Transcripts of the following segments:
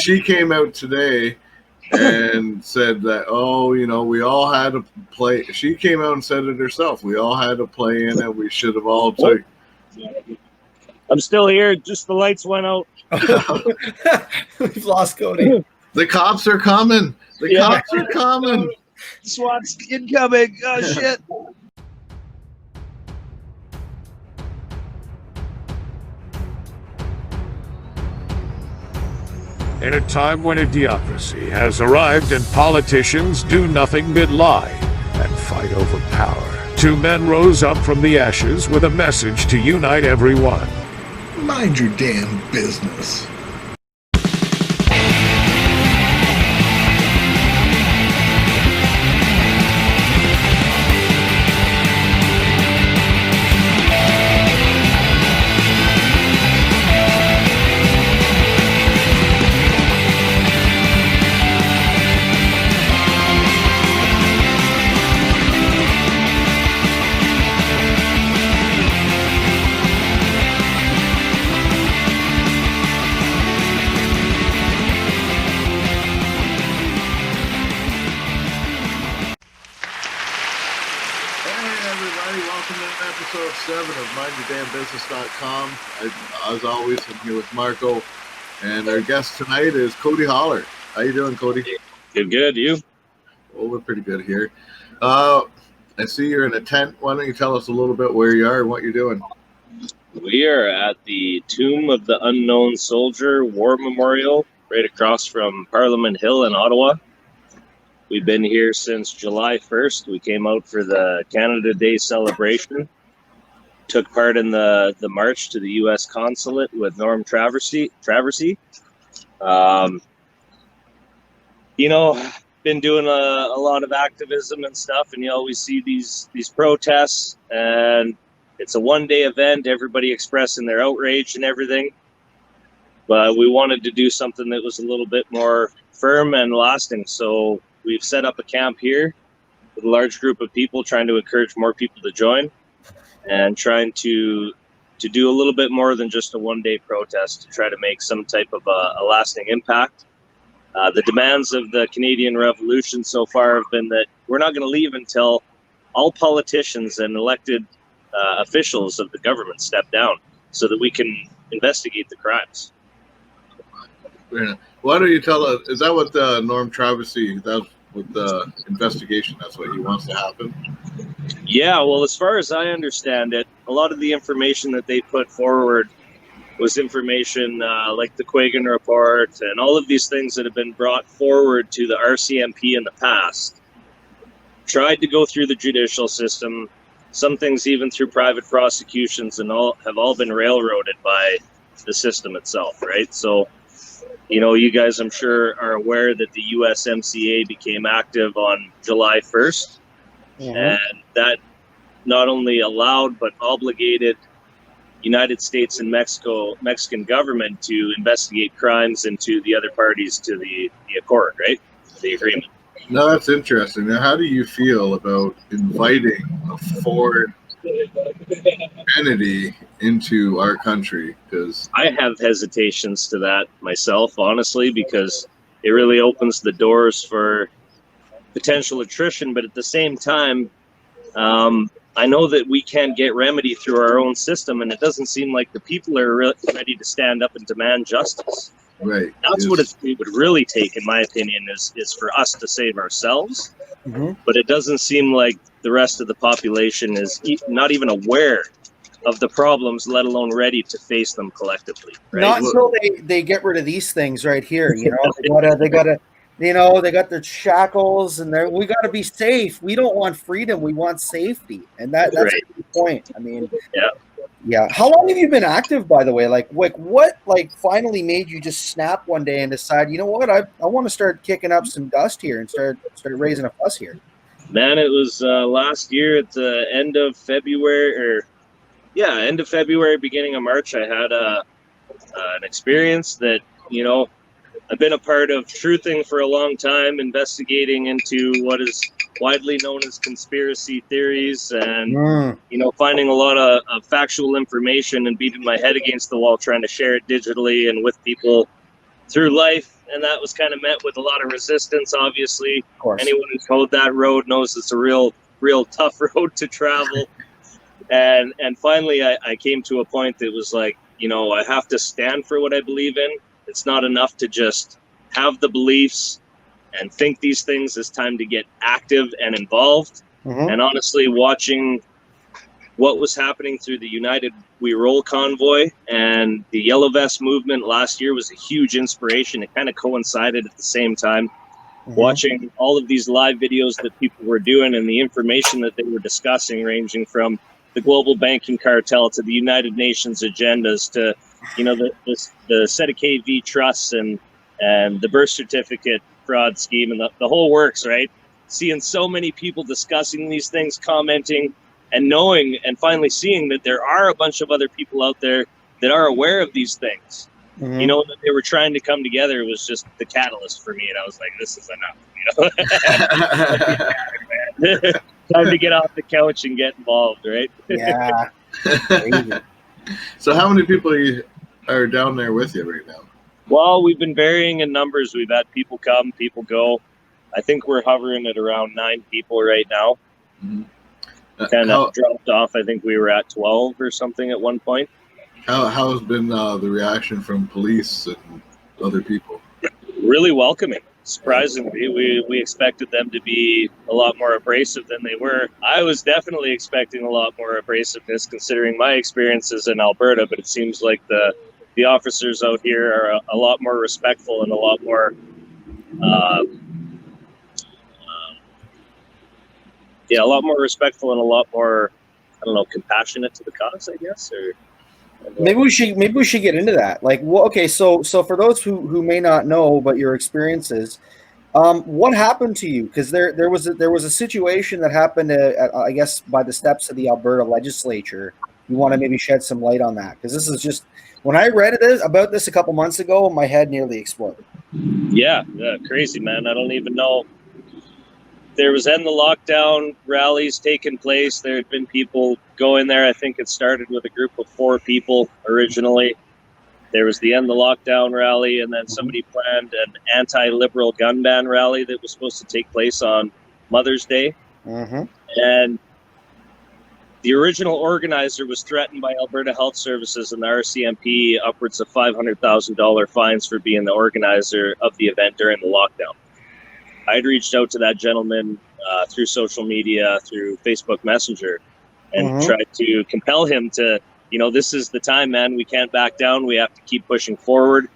she came out today and said that, we all had to play. She came out and said it herself. We all had to play in it. We should have all took. I'm still here. Just the lights went out. We've lost Cody. The cops are coming. The cops are coming. SWAT's incoming. Oh, shit. In a time when idiocracy has arrived and politicians do nothing but lie and fight over power, two men rose up from the ashes with a message to unite everyone. Mind your damn business. Episode 7 of MindYourDamnBusiness.com. As always, I'm here with Marco, and our guest tonight is Cody Haller. How you doing, Cody? Good. You? Well, we're pretty good here. I see you're in a tent. Why don't you tell us a little bit where you are and what you're doing? We are at the Tomb of the Unknown Soldier War Memorial, right across from Parliament Hill in Ottawa. We've been here since July 1st. We came out for the Canada Day celebration. Took part in the march to the U.S. consulate with Norm Traversy. Been doing a lot of activism and stuff, and you always see these protests, and it's a one-day event, everybody expressing their outrage and everything. But we wanted to do something that was a little bit more firm and lasting, so we've set up a camp here with a large group of people, trying to encourage more people to join, and trying to do a little bit more than just a one-day protest to try to make some type of a lasting impact. The demands of the Canadian Revolution so far have been that we're not going to leave until all politicians and elected officials of the government step down so that we can investigate the crimes. Why don't you tell us, is that what Norm Traversy, that's with the investigation, that's what he wants to happen? Yeah, well, as far as I understand it, a lot of the information that they put forward was information like the Quagan Report and all of these things that have been brought forward to the RCMP in the past. Tried to go through the judicial system, some things even through private prosecutions, and have all been railroaded by the system itself, right? So, you guys, I'm sure, are aware that the USMCA became active on July 1st. And that not only allowed but obligated United States and Mexican government to investigate crimes into the other parties to the accord, right? The agreement. No, that's interesting. Now, how do you feel about inviting a foreign entity into our country? Because I have hesitations to that myself, honestly, because it really opens the doors for potential attrition, but at the same time, I know that we can't get remedy through our own system, and it doesn't seem like the people are ready to stand up and demand justice. Right. That's what it would really take, in my opinion, is for us to save ourselves. Mm-hmm. But it doesn't seem like the rest of the population is not even aware of the problems, let alone ready to face them collectively. Right? Not until they get rid of these things right here. They gotta. They got their shackles, and we got to be safe. We don't want freedom; we want safety, and that's right. A good point. I mean, yeah. How long have you been active, by the way? What finally made you just snap one day and decide, you know what, I want to start kicking up some dust here and start raising a fuss here? Man, it was last year at the end of February, beginning of March. I had an experience that I've been a part of truthing for a long time, investigating into what is widely known as conspiracy theories, and finding a lot of factual information and beating my head against the wall, trying to share it digitally and with people through life. and that was kind of met with a lot of resistance. Obviously, Of course. anyone who's rode that road knows it's a real tough road to travel. And finally, I came to a point that was like, I have to stand for what I believe in. It's not enough to just have the beliefs and think these things. It's time to get active and involved. Mhm. And honestly, watching what was happening through the United We Roll convoy and the Yellow Vest movement last year was a huge inspiration. It kind of coincided at the same time. Mhm. Watching all of these live videos that people were doing and the information that they were discussing, ranging from the global banking cartel to the United Nations agendas to, the set of KV trusts and the birth certificate fraud scheme and the whole works, right? Seeing so many people discussing these things, commenting, and knowing and finally seeing that there are a bunch of other people out there that are aware of these things. Mhm. That they were trying to come together was just the catalyst for me. And I was like, this is enough. Time to get off the couch and get involved, right? Yeah. Crazy. So how many people are down there with you right now? Well, we've been varying in numbers. We've had people come, people go. I think we're hovering at around 9 people right now. Mhm. Kind of dropped off. I think we were at 12 or something at one point. How has been the reaction from police and other people? Really welcoming. Surprisingly, we expected them to be a lot more abrasive than they were. I was definitely expecting a lot more abrasiveness considering my experiences in Alberta, but it seems like the officers out here are a lot more respectful and a lot more a lot more respectful and a lot more, compassionate to the cause, I guess. Or Maybe we should get into that. Like, okay, so for those who may not know about your experiences, what happened to you? Because there was a situation that happened, I guess, by the steps of the Alberta legislature. You want to maybe shed some light on that? Because this is just, when I read about this a couple months ago, my head nearly exploded. Yeah, crazy, man. I don't even know. There was end the lockdown rallies taking place. There had been people going there. I think it started with a group of 4 people originally. There was the end the lockdown rally, and then somebody planned an anti-liberal gun ban rally that was supposed to take place on Mother's Day. Mm-hmm. And the original organizer was threatened by Alberta Health Services and the RCMP upwards of $500,000 fines for being the organizer of the event during the lockdown. I'd reached out to that gentleman through social media, through Facebook Messenger, and tried to compel him to, this is the time, man. We can't back down. We have to keep pushing forward.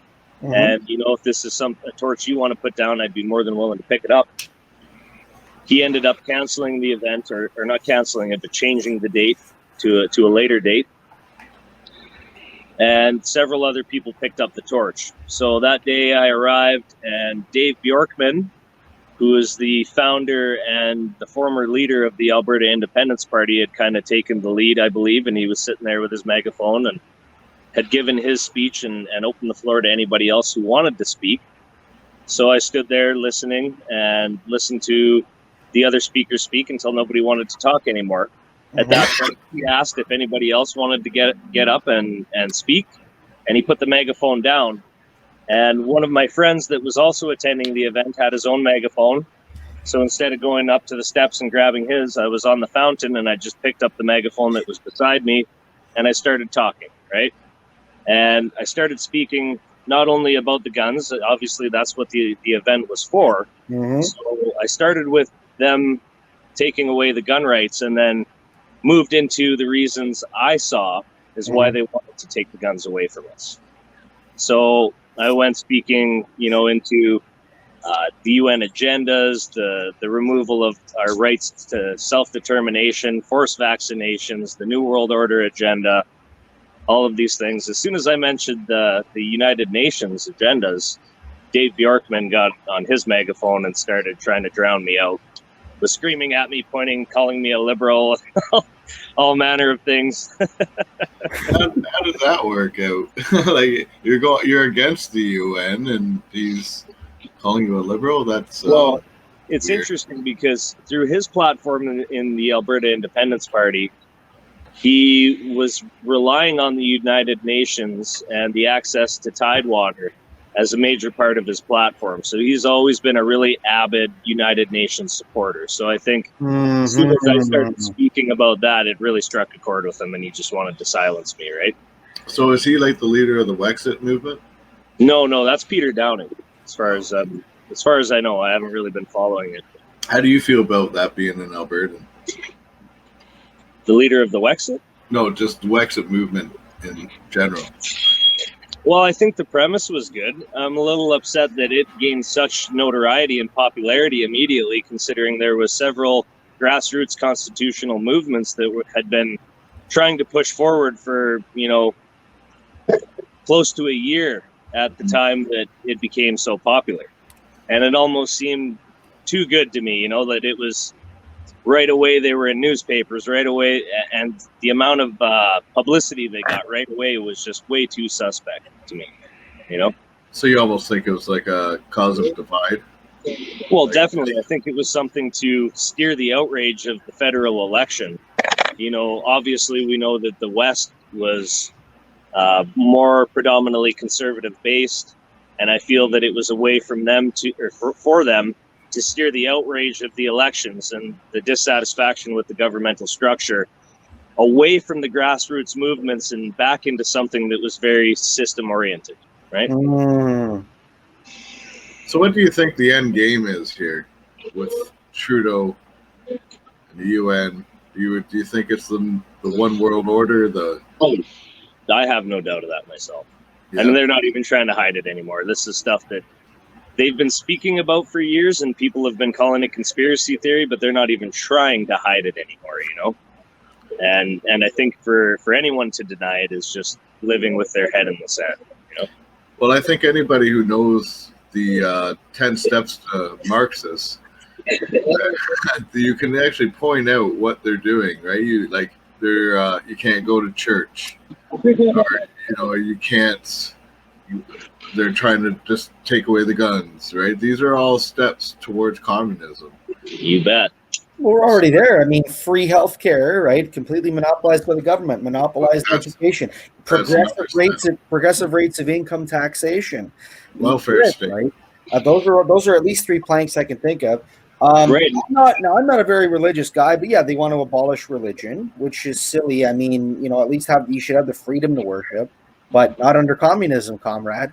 And, if this is a torch you want to put down, I'd be more than willing to pick it up. He ended up canceling the event, or not canceling it, but changing the date to a later date. And several other people picked up the torch. So that day I arrived, and Dave Bjorkman, who is the founder and the former leader of the Alberta Independence Party, had kind of taken the lead, I believe, and he was sitting there with his megaphone and had given his speech and opened the floor to anybody else who wanted to speak. So I stood there listening and listened to the other speakers speak until nobody wanted to talk anymore. At that point, he asked if anybody else wanted to get up and speak, and he put the megaphone down. And one of my friends that was also attending the event had his own megaphone. So instead of going up to the steps and grabbing his, I was on the fountain and I just picked up the megaphone that was beside me and I started talking, right? And I started speaking not only about the guns, obviously that's what the event was for. So I started with them taking away the gun rights and then moved into the reasons I saw is why they wanted to take the guns away from us. So I went speaking, into the UN agendas, the removal of our rights to self-determination, forced vaccinations, the New World Order agenda, all of these things. As soon as I mentioned the United Nations agendas, Dave Bjorkman got on his megaphone and started trying to drown me out. Was screaming at me, pointing, calling me a liberal, all manner of things. How does that work out? Like you're against the UN, and he's calling you a liberal. That's well, it's weird. Interesting because through his platform in the Alberta Independence Party, he was relying on the United Nations and the access to Tidewater as a major part of his platform. So he's always been a really avid United Nations supporter. So I think as soon as I started speaking about that, it really struck a chord with him, and he just wanted to silence me, right? So is he like the leader of the Wexit movement? No, that's Peter Downing. As far as I know, I haven't really been following it. How do you feel about that being an Albertan? The leader of the Wexit? No, just the Wexit movement in general. Well, I think the premise was good. I'm a little upset that it gained such notoriety and popularity immediately, considering there was several grassroots constitutional movements that had been trying to push forward for, close to a year at the time that it became so popular. And it almost seemed too good to me, that it was right away. They were in newspapers right away, and the amount of publicity they got right away was just way too suspect to me, So you almost think it was like a cause of divide? Well, definitely. I think it was something to steer the outrage of the federal election. Obviously we know that the West was more predominantly conservative based, and I feel that it was a way from them for them to steer the outrage of the elections and the dissatisfaction with the governmental structure away from the grassroots movements and back into something that was very system oriented, right? So what do you think the end game is here with Trudeau and the UN? Do you think it's the one world order? I have no doubt of that myself. Yeah. And they're not even trying to hide it anymore. This is stuff that they've been speaking about for years, and people have been calling it conspiracy theory, but they're not even trying to hide it anymore, And I think for anyone to deny it is just living with their head in the sand, Well, I think anybody who knows the 10 steps to Marxists, you can actually point out what they're doing, right? You can't go to church, or you can't. They're trying to just take away the guns, right? These are all steps towards communism. You bet. We're already there. I mean, free healthcare, right? Completely monopolized by the government, monopolized education, progressive rates of income taxation, welfare state. Right? Those are at least 3 planks I can think of. Right. I'm not a very religious guy, but yeah, they want to abolish religion, which is silly. I mean, at least you should have the freedom to worship, but not under communism, comrade.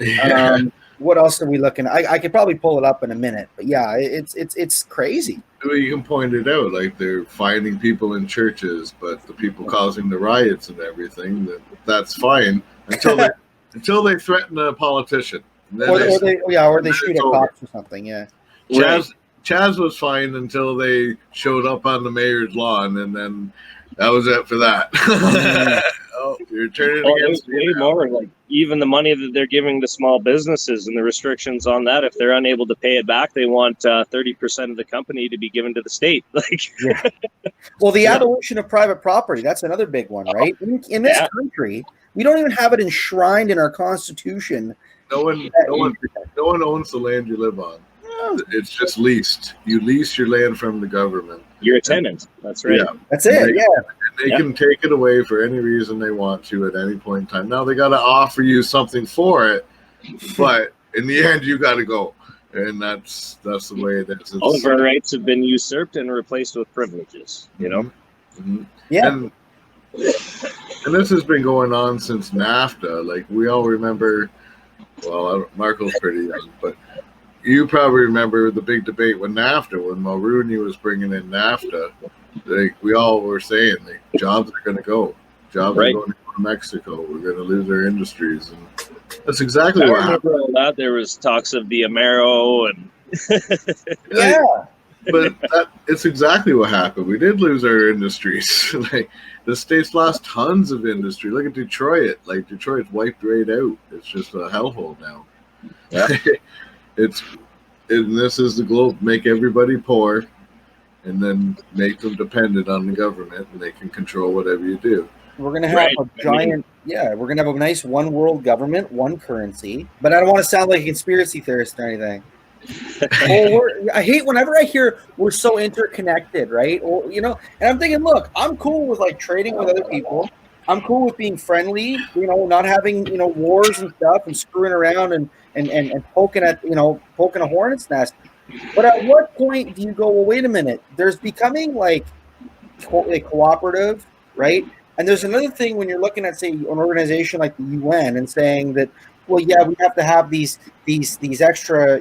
Yeah. What else are we looking at? I could probably pull it up in a minute, but yeah, it's crazy. You can point it out, like they're finding people in churches, but the people causing the riots and everything, that's fine until they threaten a politician. Or they shoot at cops or something. Yeah. Chaz was fine until they showed up on the mayor's lawn, and then that was it for that. You're turning against me. More like even the money that they're giving to small businesses and the restrictions on that. If they're unable to pay it back, they want 30% of the company to be given to the state. Well, the abolition of private property—that's another big one, right? In this country, we don't even have it enshrined in our constitution. No one owns the land you live on. It's just leased. You lease your land from the government. You're a tenant. That's right. Yeah. That's it. They can take it away for any reason they want to at any point in time. Now they got to offer you something for it, but in the end, you got to go, and that's the way it is. All of our rights have been usurped and replaced with privileges. Mm-hmm. Yeah. And this has been going on since NAFTA. Like we all remember. Well, Marco's pretty young, but you probably remember the big debate with NAFTA when Mulrooney was bringing in NAFTA. We all were saying jobs are going to go. Jobs are going to go to Mexico. We're going to lose our industries, and that's exactly what happened. All that. There was talks of the Amero and but it's exactly what happened. We did lose our industries. The state's lost tons of industry. Look at Detroit. Detroit's wiped right out. It's just a hellhole now. Yeah. And this is the globe. Make everybody poor, and then make them dependent on the government, and they can control whatever you do. We're gonna have we're gonna have a nice one world government, one currency. But I don't want to sound like a conspiracy theorist or anything. I hate whenever I hear we're so interconnected, right? And I'm thinking, look, I'm cool with trading with other people. I'm cool with being friendly, not having, wars and stuff and screwing around and poking at, poking a hornet's nest. But at what point do you go, well, wait a minute, there's becoming like cooperative, right? And there's another thing when you're looking at, say, an organization like the UN and saying that, well, yeah, we have to have these extra,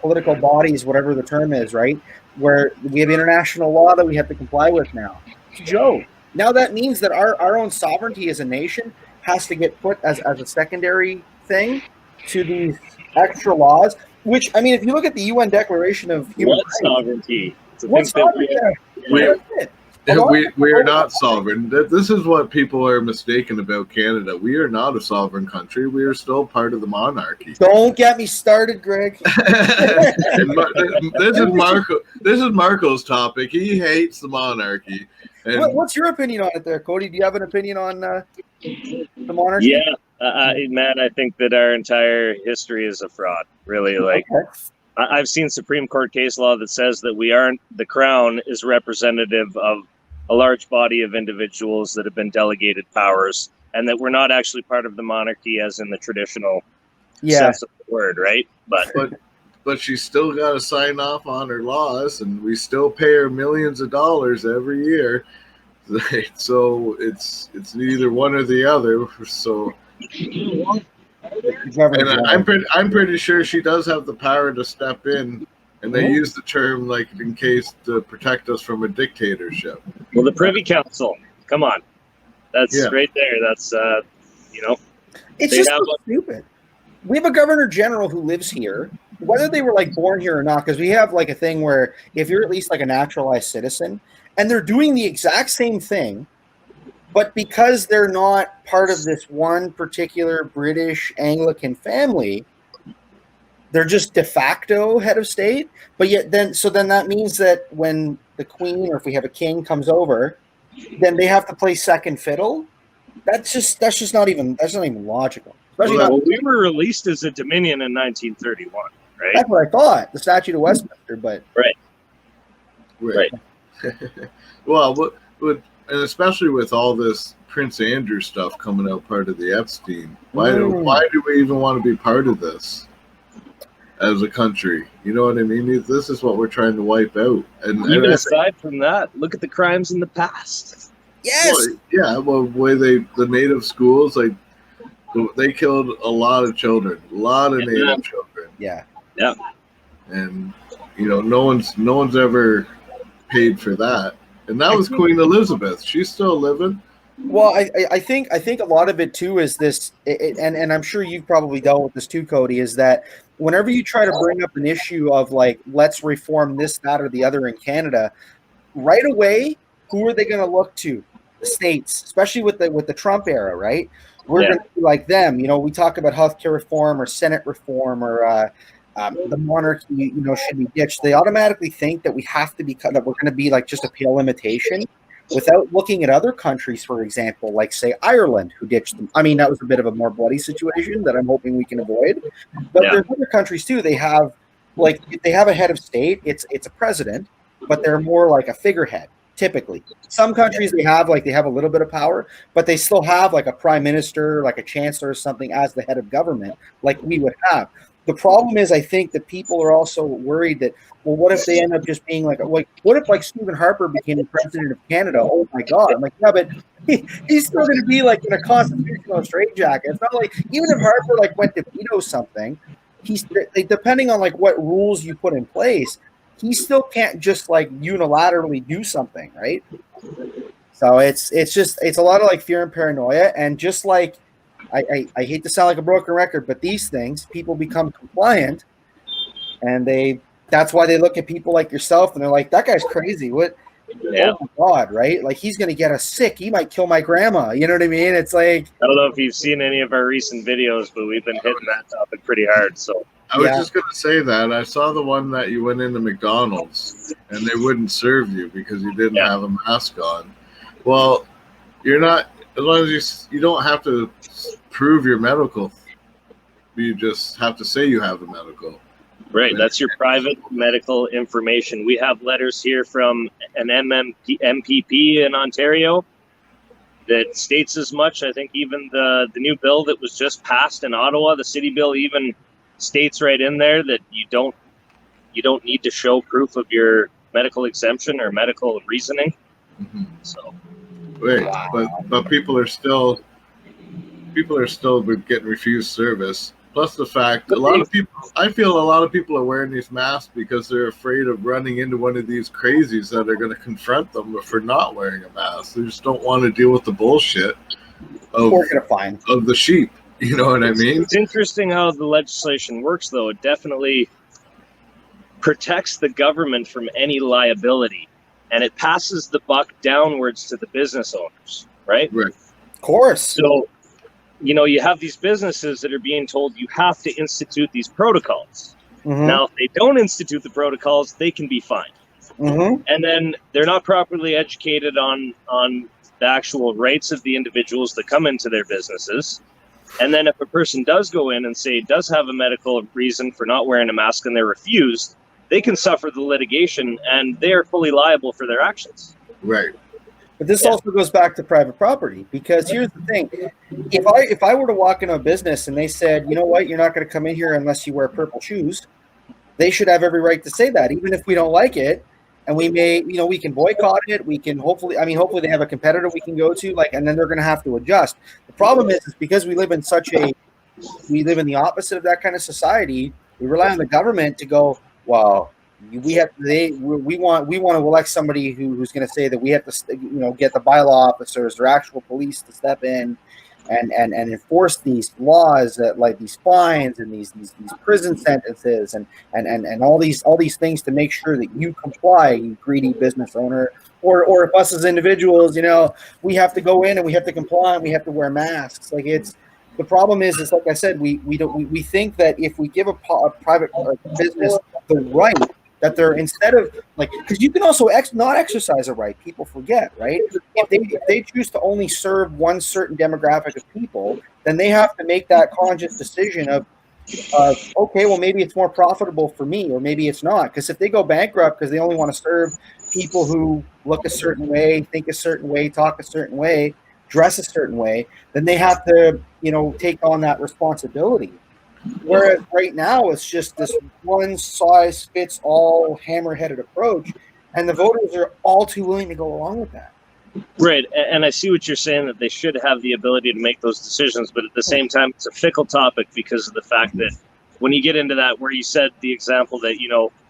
political bodies, whatever the term is, right? Where we have international law that we have to comply with now. It's a joke. Now that means that our own sovereignty as a nation has to get put as a secondary thing to these extra laws. Which, I mean, if you look at the UN Declaration of Human Rights, sovereignty? What sovereignty? We are not sovereign. This is what people are mistaken about Canada. We are not a sovereign country. We are still part of the monarchy. Don't get me started, Greg. This is Marco. This is Marco's topic. He hates the monarchy. And What's your opinion on it, there, Cody? Do you have an opinion on the monarchy? Yeah, man, I think that our entire history is a fraud. Really, like. Okay. I've seen Supreme Court case law that says that the Crown is representative of a large body of individuals that have been delegated powers, and that we're not actually part of the monarchy as in the traditional sense of the word, right? But she's still got to sign off on her laws, and we still pay her millions of dollars every year. So it's either one or the other. So. And I'm pretty sure she does have the power to step in, and they use the term like in case to protect us from a dictatorship. Well, the Privy Council, come on, that's right there. That's it's just so stupid. We have a governor general who lives here, whether they were like born here or not, because we have like a thing where if you're at least like a naturalized citizen, and they're doing the exact same thing. But because they're not part of this one particular British Anglican family, they're just de facto head of state. But yet then that means that when the queen, or if we have a king, comes over, then they have to play second fiddle. That's just not even logical. Well, we were released as a dominion in 1931, right? That's what I thought. The Statute of Westminster, but right. Well, and especially with all this Prince Andrew stuff coming out part of the Epstein, why do we even want to be part of this as a country? You know what I mean? This is what we're trying to wipe out. And even aside from that, look at the crimes in the past. Yes. Well, the native schools, like they killed a lot of children, a lot of native children. Yeah. And no one's ever paid for that. And that was Queen Elizabeth. She's still living. Well, I think a lot of it too is this, and I'm sure you've probably dealt with this too, Cody, is that whenever you try to bring up an issue of like, let's reform this, that, or the other in Canada, right away, who are they going to look to? The states, especially with the Trump era, right? We're going to be like them. We talk about healthcare reform or Senate reform or the monarchy, should be ditched. They automatically think that we have to that we're going to be like just a pale imitation, without looking at other countries, for example, like say Ireland, who ditched them. I mean, that was a bit of a more bloody situation that I'm hoping we can avoid. But there's other countries too. They have a head of state. It's a president, but they're more like a figurehead. Typically, some countries they have a little bit of power, but they still have like a prime minister, like a chancellor or something as the head of government, like we would have. The problem is, I think that people are also worried that, well, what if they end up just being like what if like Stephen Harper became the president of Canada? Oh my God! I'm like, yeah, but he's still going to be like in a constitutional straitjacket. It's not like even if Harper like went to veto something, depending on like what rules you put in place, he still can't just like unilaterally do something, right? So it's a lot of like fear and paranoia, and just like. I hate to sound like a broken record, but these things, people become compliant, and that's why they look at people like yourself and they're like, that guy's crazy. What? Oh my God, right? Like he's going to get us sick. He might kill my grandma. You know what I mean? It's like, I don't know if you've seen any of our recent videos, but we've been hitting that topic pretty hard. So I was just going to say that I saw the one that you went into McDonald's and they wouldn't serve you because you didn't have a mask on. Well, you're not, as long as you don't have to prove your medical. You just have to say you have the medical. Right. That's your private medical information. We have letters here from an MPP in Ontario that states as much. I think even the new bill that was just passed in Ottawa, the city bill, even states right in there that you don't need to show proof of your medical exemption or medical reasoning. Mhm. So Right, but people are still getting refused service. Plus the fact I feel a lot of people are wearing these masks because they're afraid of running into one of these crazies that are going to confront them for not wearing a mask. They just don't want to deal with the bullshit of the sheep. You know what I mean? It's interesting how the legislation works, though. It definitely protects the government from any liability, and it passes the buck downwards to the business owners, right? Right. Of course. So, you have these businesses that are being told you have to institute these protocols. Mm-hmm. Now, if they don't institute the protocols, they can be fined. Mm-hmm. And then they're not properly educated on the actual rights of the individuals that come into their businesses. And then if a person does go in and say does have a medical reason for not wearing a mask and they're refused, they can suffer the litigation and they are fully liable for their actions. Right. But this also goes back to private property, because here's the thing. If I were to walk into a business and they said, you know what, you're not going to come in here unless you wear purple shoes, they should have every right to say that, even if we don't like it. And we may, we can boycott it. We can hopefully they have a competitor we can go to, and then they're going to have to adjust. The problem is because we live in the opposite of that kind of society. We rely on the government to go, well, we want to elect somebody who's going to say that we have to, get the bylaw officers or actual police to step in and enforce these laws, that like these fines and these prison sentences and all these things to make sure that you comply, you greedy business owner, or if us as individuals, we have to go in and we have to comply and we have to wear masks. The problem is like I said, we think that if we give a private business the right, that they're, instead of because you can also not exercise a right. People forget, right? If they choose to only serve one certain demographic of people, then they have to make that conscious decision of, okay, well, maybe it's more profitable for me, or maybe it's not. Because if they go bankrupt because they only want to serve people who look a certain way, think a certain way, talk a certain way, dress a certain way, then they have to, take on that responsibility. Whereas right now it's just this one size fits all hammer-headed approach, and the voters are all too willing to go along with that. Right, and I see what you're saying, that they should have the ability to make those decisions, but at the same time, it's a fickle topic because of the fact that when you get into that, where you said the example that,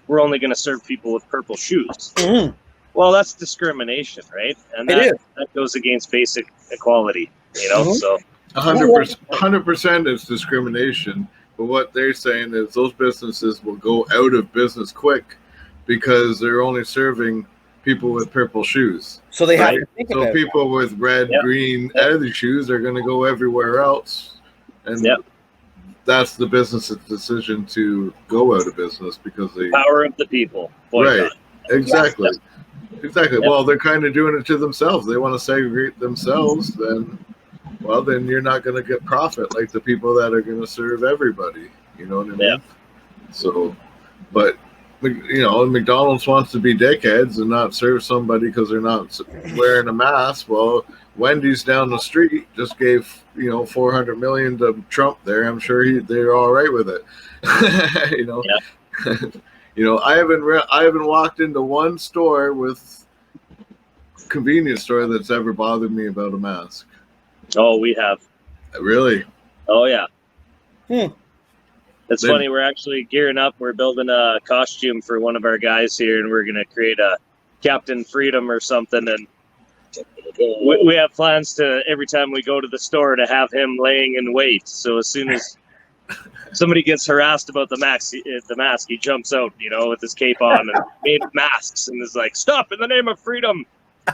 we're only going to serve people with purple shoes. Mm-hmm. Well, that's discrimination, right? And that goes against basic equality, Mm-hmm. So 100% is discrimination. But what they're saying is those businesses will go out of business quick because they're only serving people with purple shoes. So they have to think about it. So people with red, green, other shoes are going to go everywhere else. And that's the business's decision to go out of business because they... Power of the people. Right. Exactly. Exactly. Yep. Well, they're kind of doing it to themselves. They want to segregate themselves, then you're not going to get profit like the people that are going to serve everybody. You know what I mean? Yeah. So, but, McDonald's wants to be dickheads and not serve somebody because they're not wearing a mask. Well, Wendy's down the street just gave, $400 million to Trump there. I'm sure they're all right with it. Yeah. I haven't walked into one convenience store that's ever bothered me about a mask. Oh, we have. Really? Oh, yeah. It's funny. We're actually gearing up. We're building a costume for one of our guys here, and we're going to create a Captain Freedom or something. And we have plans to, every time we go to the store, to have him laying in wait. So as soon as somebody gets harassed about the mask, he jumps out, with his cape on and made masks and is like, "Stop in the name of freedom.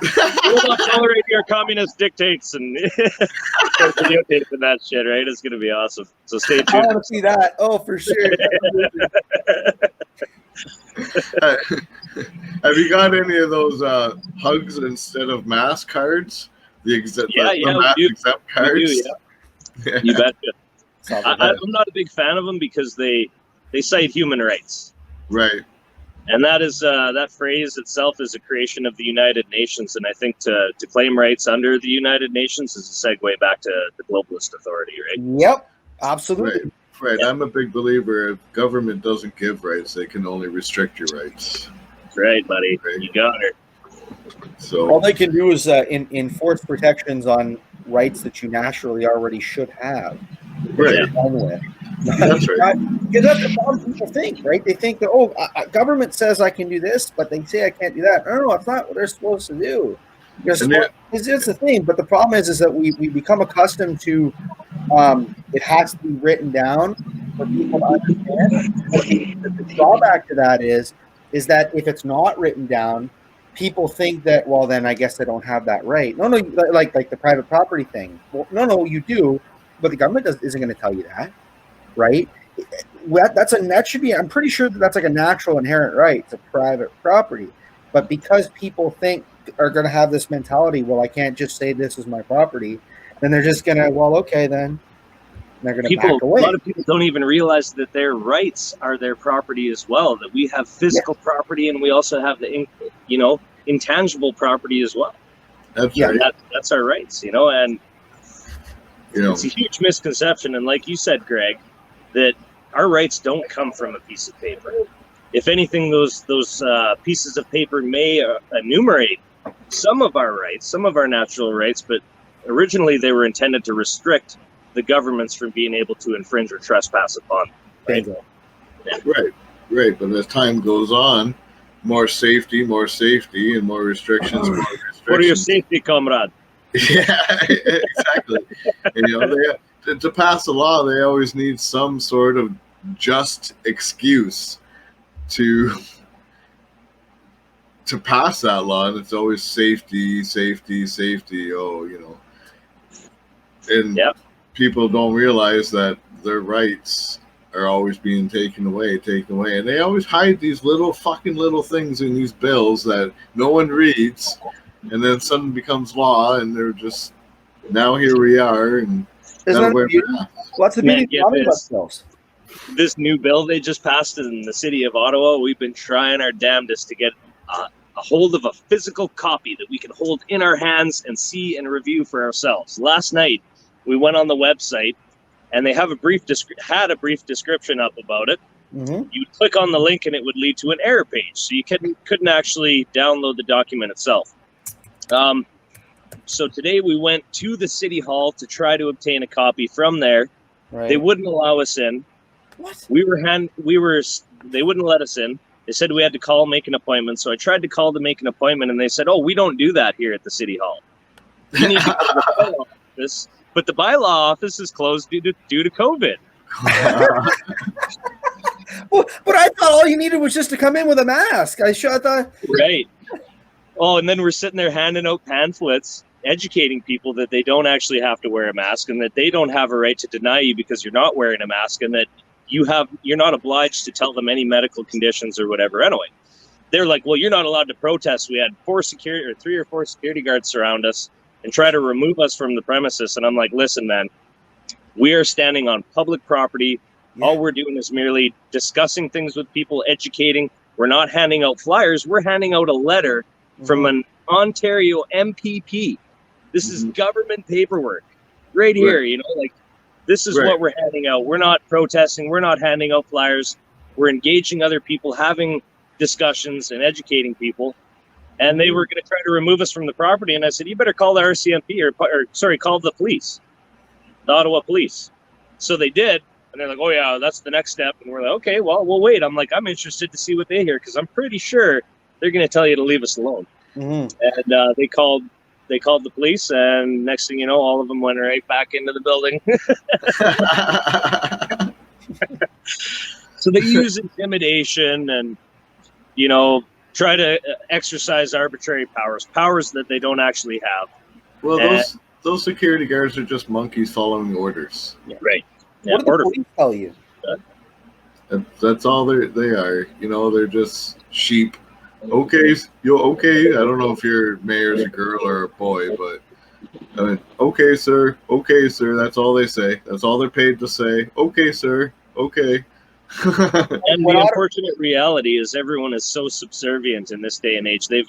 We will not tolerate your communist dictates," and videotaping that shit, right? It's going to be awesome. So stay tuned. I want to see that. Oh, for sure. Have you got any of those hugs instead of mask cards? The mask exempt cards? We do, yeah. You betcha. I'm not a big fan of them because they cite human rights. Right. And that is that phrase itself is a creation of the United Nations, and I think to claim rights under the United Nations is a segue back to the globalist authority, right? Yep, absolutely. Right. Yeah. I'm a big believer. If government doesn't give rights, they can only restrict your rights. That's right, buddy. Right. You got it. So All they can do is enforce protections on rights that you naturally already should have. right. That's right. Because that's the problem people think, right? They think that, government says I can do this, but they say I can't do that. No, it's not what they're supposed to do. It's the thing. But the problem is that we become accustomed to it has to be written down for people to understand. The drawback to that is that if it's not written down, people think that, well, then I guess I don't have that right. No, like the private property thing. Well, no, you do, but the government isn't going to tell you that. Right? That should be. I'm pretty sure that's like a natural inherent right to private property, but because people are going to have this mentality, well, I can't just say this is my property, then they're just going to, well, okay, then they're going to back away. A lot of people don't even realize that their rights are their property as well. That we have physical property, and we also have the intangible property as well. That's right. That's our rights, and it's a huge misconception. And like you said, Greg, that our rights don't come from a piece of paper. If anything, those pieces of paper may enumerate some of our rights, some of our natural rights, but originally they were intended to restrict the governments from being able to infringe or trespass upon. Right? Right. But as time goes on, more safety, and more restrictions. For your safety, comrade. Yeah, exactly. And, to pass a law, they always need some sort of just excuse to pass that law, and it's always safety. And people don't realize that their rights are always being taken away, and they always hide these little things in these bills that no one reads, and then suddenly becomes law, and they're just now here we are, and what's the beauty of themselves? This new bill they just passed in the city of Ottawa, we've been trying our damnedest to get a hold of a physical copy that we can hold in our hands and see and review for ourselves. Last night, we went on the website, and they have a brief description up about it. Mm-hmm. You would click on the link, and it would lead to an error page, so you couldn't actually download the document itself. So today we went to the city hall to try to obtain a copy from there. Right. They wouldn't allow us in. What? They wouldn't let us in. They said we had to call, make an appointment. So I tried to call to make an appointment, and they said, "Oh, we don't do that here at the city hall. You need to go to the bylaw office." But the bylaw office is closed due to COVID. Well, but I thought all you needed was just to come in with a mask. I thought. Right. Oh, and then we're sitting there handing out pamphlets, educating people that they don't actually have to wear a mask, and that they don't have a right to deny you because you're not wearing a mask, and that you're not obliged to tell them any medical conditions or whatever. Anyway, they're like, well, you're not allowed to protest. We had 3 or 4 security guards surround us and try to remove us from the premises. And I'm like, listen, man, we are standing on public property. Yeah. All we're doing is merely discussing things with people, educating. We're not handing out flyers. We're handing out a letter from an Ontario MPP. This is government paperwork right here. This is what we're handing out. We're not protesting. We're not handing out flyers. We're engaging other people, having discussions and educating people. And they were going to try to remove us from the property. And I said, you better call the RCMP call the police, the Ottawa police. So they did. And they're like, oh, yeah, that's the next step. And we're like, okay, well, we'll wait. I'm like, I'm interested to see what they hear because I'm pretty sure they're going to tell you to leave us alone. Mm-hmm. And they called the police, and next thing you know, all of them went right back into the building. So they use intimidation and, try to exercise arbitrary powers that they don't actually have. Well, those security guards are just monkeys following orders. Yeah, right. What do the police tell you? That's all they are. They're just sheep. Okay, okay. I don't know if your mayor's a girl or a boy, but okay, sir. That's all they say. That's all they're paid to say. Okay, sir. Okay. And What the Ottawa- unfortunate reality is everyone is so subservient in this day and age. They've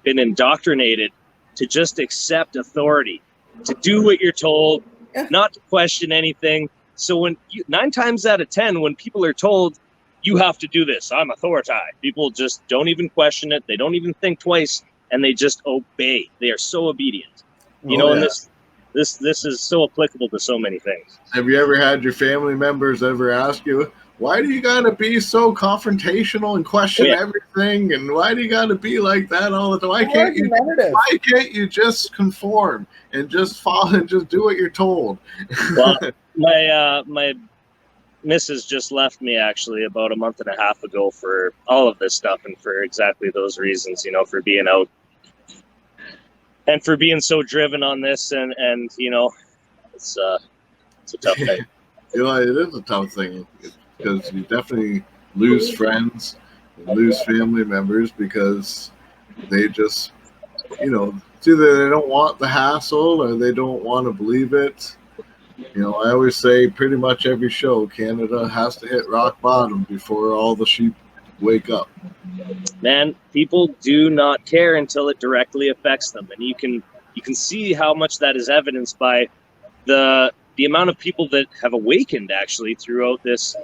been indoctrinated to just accept authority, to do what you're told, Yeah. not to question anything. So 9 times out of 10, when people are told you have to do this, I'm authority, people just don't even question it. They don't even think twice, and they just obey. They are so obedient. You know, and this is so applicable to so many things. Have you ever had your family members ever ask you, why do you gotta be so confrontational and question everything? And why do you gotta be like that all the time? Why can't you just conform and just follow and just do what you're told? Well, my missus just left me actually about a month and a half ago for all of this stuff and for exactly those reasons, you know, for being out and for being so driven on this and you know, it's a tough thing. You know, it is a tough thing because you definitely lose friends and lose family members because they just, you know, it's either they don't want the hassle or they don't want to believe it. You know, I always say pretty much every show, Canada has to hit rock bottom before all the sheep wake up. Man, people do not care until it directly affects them, and you can see how much that is evidenced by the amount of people that have awakened actually throughout this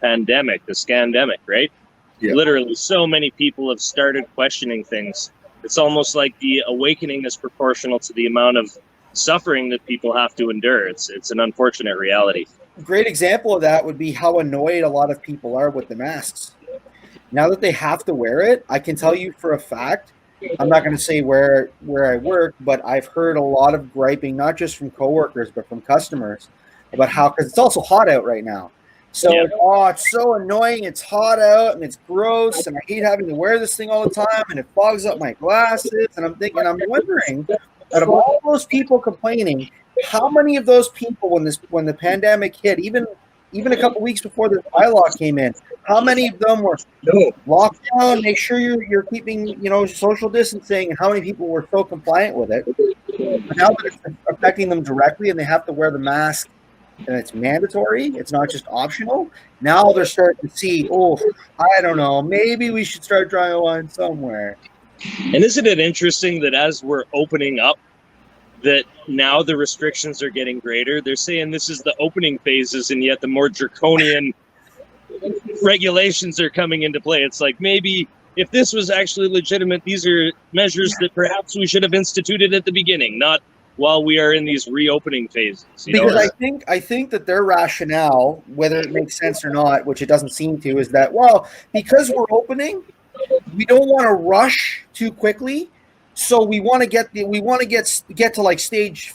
pandemic, this scandemic, right? Yeah. Literally, so many people have started questioning things. It's almost like the awakening is proportional to the amount of suffering that people have to endure. It's an unfortunate reality. Great example of that would be how annoyed a lot of people are with the masks. Now that they have to wear it, I can tell you for a fact, I'm not going to say where I work, but I've heard a lot of griping, not just from coworkers, but from customers about how, because it's also hot out right now. So, it's so annoying. It's hot out and it's gross. And I hate having to wear this thing all the time. And it fogs up my glasses. And I'm wondering, out of all those people complaining, how many of those people, when the pandemic hit, even a couple weeks before the bylaw came in, how many of them were locked down, make sure you're keeping, you know, social distancing, and how many people were so compliant with it? But now that it's affecting them directly and they have to wear the mask and it's mandatory, it's not just optional, now they're starting to see, I don't know, maybe we should start drawing a line somewhere. And isn't it interesting that as we're opening up, that now the restrictions are getting greater? They're saying this is the opening phases, and yet the more draconian regulations are coming into play. It's like, maybe if this was actually legitimate, these are measures that perhaps we should have instituted at the beginning, not while we are in these reopening phases. Because I think that their rationale, whether it makes sense or not, which it doesn't seem to, is that, well, because we're opening, we don't want to rush too quickly. So we want to get to like stage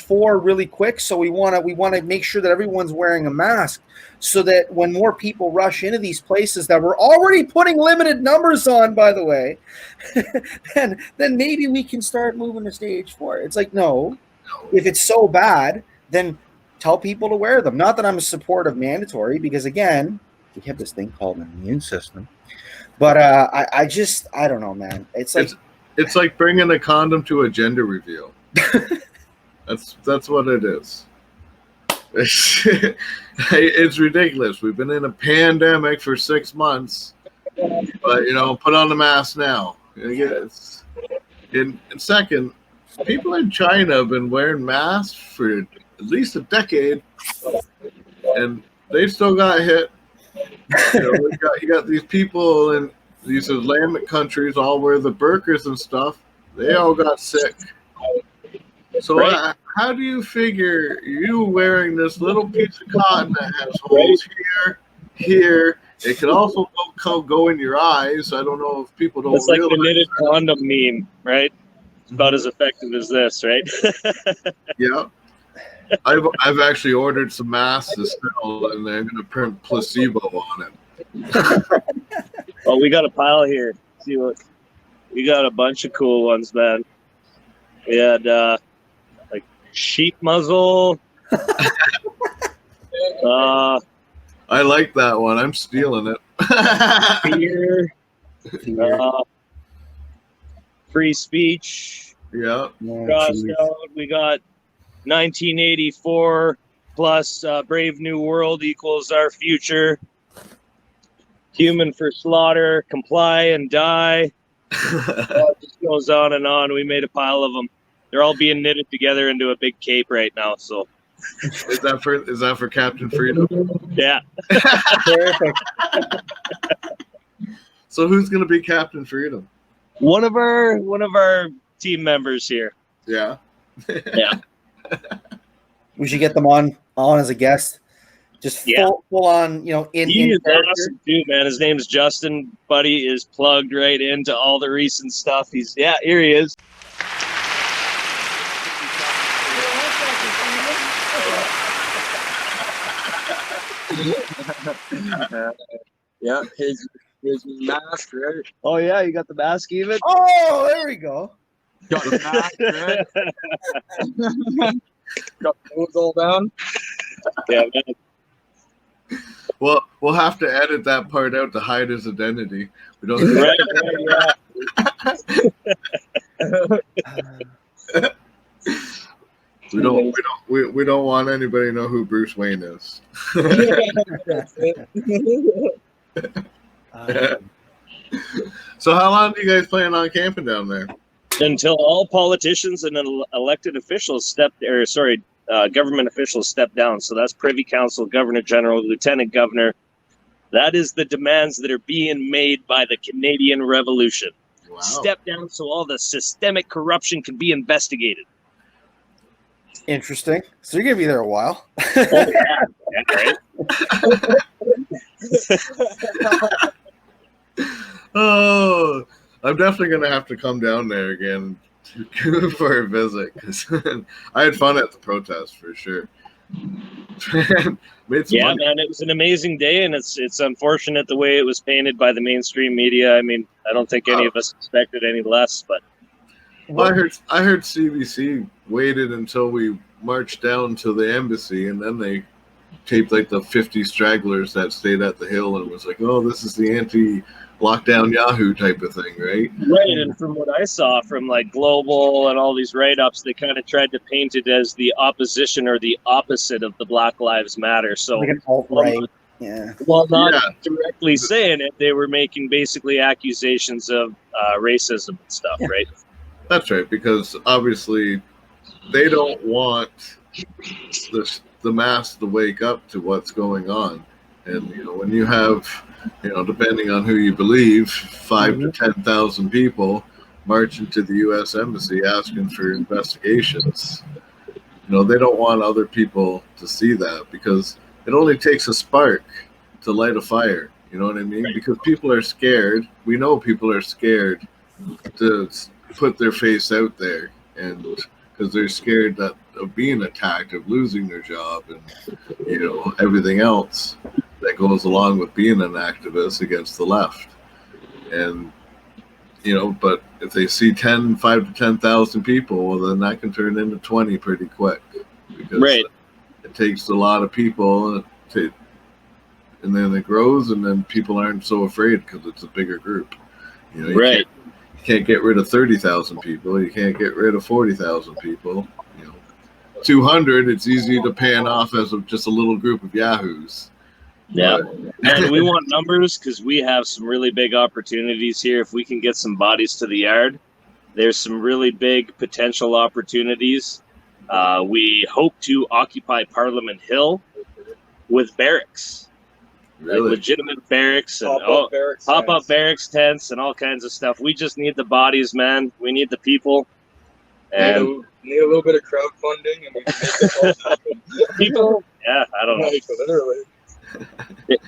4 really quick. So we want to make sure that everyone's wearing a mask, so that when more people rush into these places that we're already putting limited numbers on, by the way, then maybe we can start moving to stage 4. It's like, no, if it's so bad, then tell people to wear them. Not that I'm a support of mandatory, because again, we have this thing called an immune system. But I don't know, man. It's like bringing a condom to a gender reveal. That's what it is. It's ridiculous. We've been in a pandemic for 6 months, but you know, put on the mask now. And second, people in China have been wearing masks for at least a decade, and they still got hit. You know, you got these people in these Islamic countries all wear the burqas and stuff. They all got sick. So how do you figure you wearing this little piece of cotton that has holes here? It could also go in your eyes. I don't know if people don't realize. It's like the knitted condom meme, right? It's about as effective as this, right? Yeah. I've actually ordered some masks to sell, and they're going to print placebo on it. Oh, we got a pile here. See what we got? A bunch of cool ones, man. We had like sheep muzzle. I like that one. I'm stealing it. Fear. Free speech. Yeah. Crossed out. We got 1984 plus Brave New World equals our future. human for slaughter, comply and die. It just goes on and on. We made a pile of them. They're all being knitted together into a big cape right now. So Is that for Captain Freedom? yeah. Perfect. So who's gonna be Captain Freedom? One of our team members here. Yeah. Yeah. We should get them on as a guest. Just full on, in He is character. awesome too, man. His name's Justin. Buddy is plugged right into all the recent stuff. Here he is. Yeah, his mask, right? Oh yeah, you got the mask even? Oh, there we go. Got the mask, right? Got the nose all down. Yeah, man. Well, we'll have to edit that part out to hide his identity. We don't. Right, yeah. We don't want anybody to know who Bruce Wayne is. So how long do you guys plan on camping down there? Until all politicians and elected officials government officials step down. So that's Privy Council, Governor General, Lieutenant Governor. That is the demands that are being made by the Canadian Revolution. Wow. Step down so all the systemic corruption can be investigated. Interesting. So you're gonna be there a while. Oh, yeah, right? Oh, I'm definitely gonna have to come down there again for a visit because I had fun at the protest for sure. Made some money. Man, it was an amazing day, and it's unfortunate the way it was painted by the mainstream media. I mean, I don't think any of us expected any less, but Well, I heard CBC waited until we marched down to the embassy, and then they taped like the 50 stragglers that stayed at the hill, and was like, "Oh, this is the anti-lockdown Yahoo type of thing, right?" right. And from what I saw from like Global and all these write-ups, they kind of tried to paint it as the opposition or the opposite of the Black Lives Matter. So Like an alt-right. Yeah. while not directly saying it, they were making basically accusations of racism and stuff, right? That's right, because obviously they don't want the mass to wake up to what's going on. And when you have, depending on who you believe, 5,000 to 10,000 people marching to the U.S. Embassy asking for investigations, they don't want other people to see that, because it only takes a spark to light a fire. You know what I mean? Right. Because people are scared. We know people are scared to put their face out there, and because they're scared of being attacked, of losing their job, and everything else that goes along with being an activist against the left. And but if they see 5,000 to 10,000 people, well, then that can turn into 20 pretty quick, because it takes a lot of people to, and then it grows, and then people aren't so afraid because it's a bigger group. You can't get rid of 30,000 people. You can't get rid of 40,000 people. 200, it's easy to pan off as just a little group of yahoos. Yeah, and we want numbers because we have some really big opportunities here. If we can get some bodies to the yard, there's some really big potential opportunities. We hope to occupy Parliament Hill with barracks. Really? Like legitimate barracks and pop-up barracks tents and all kinds of stuff. We just need the bodies, man. We need the people. And need a little bit of crowdfunding, and we can make it all happen. people, I don't know. Like, literally.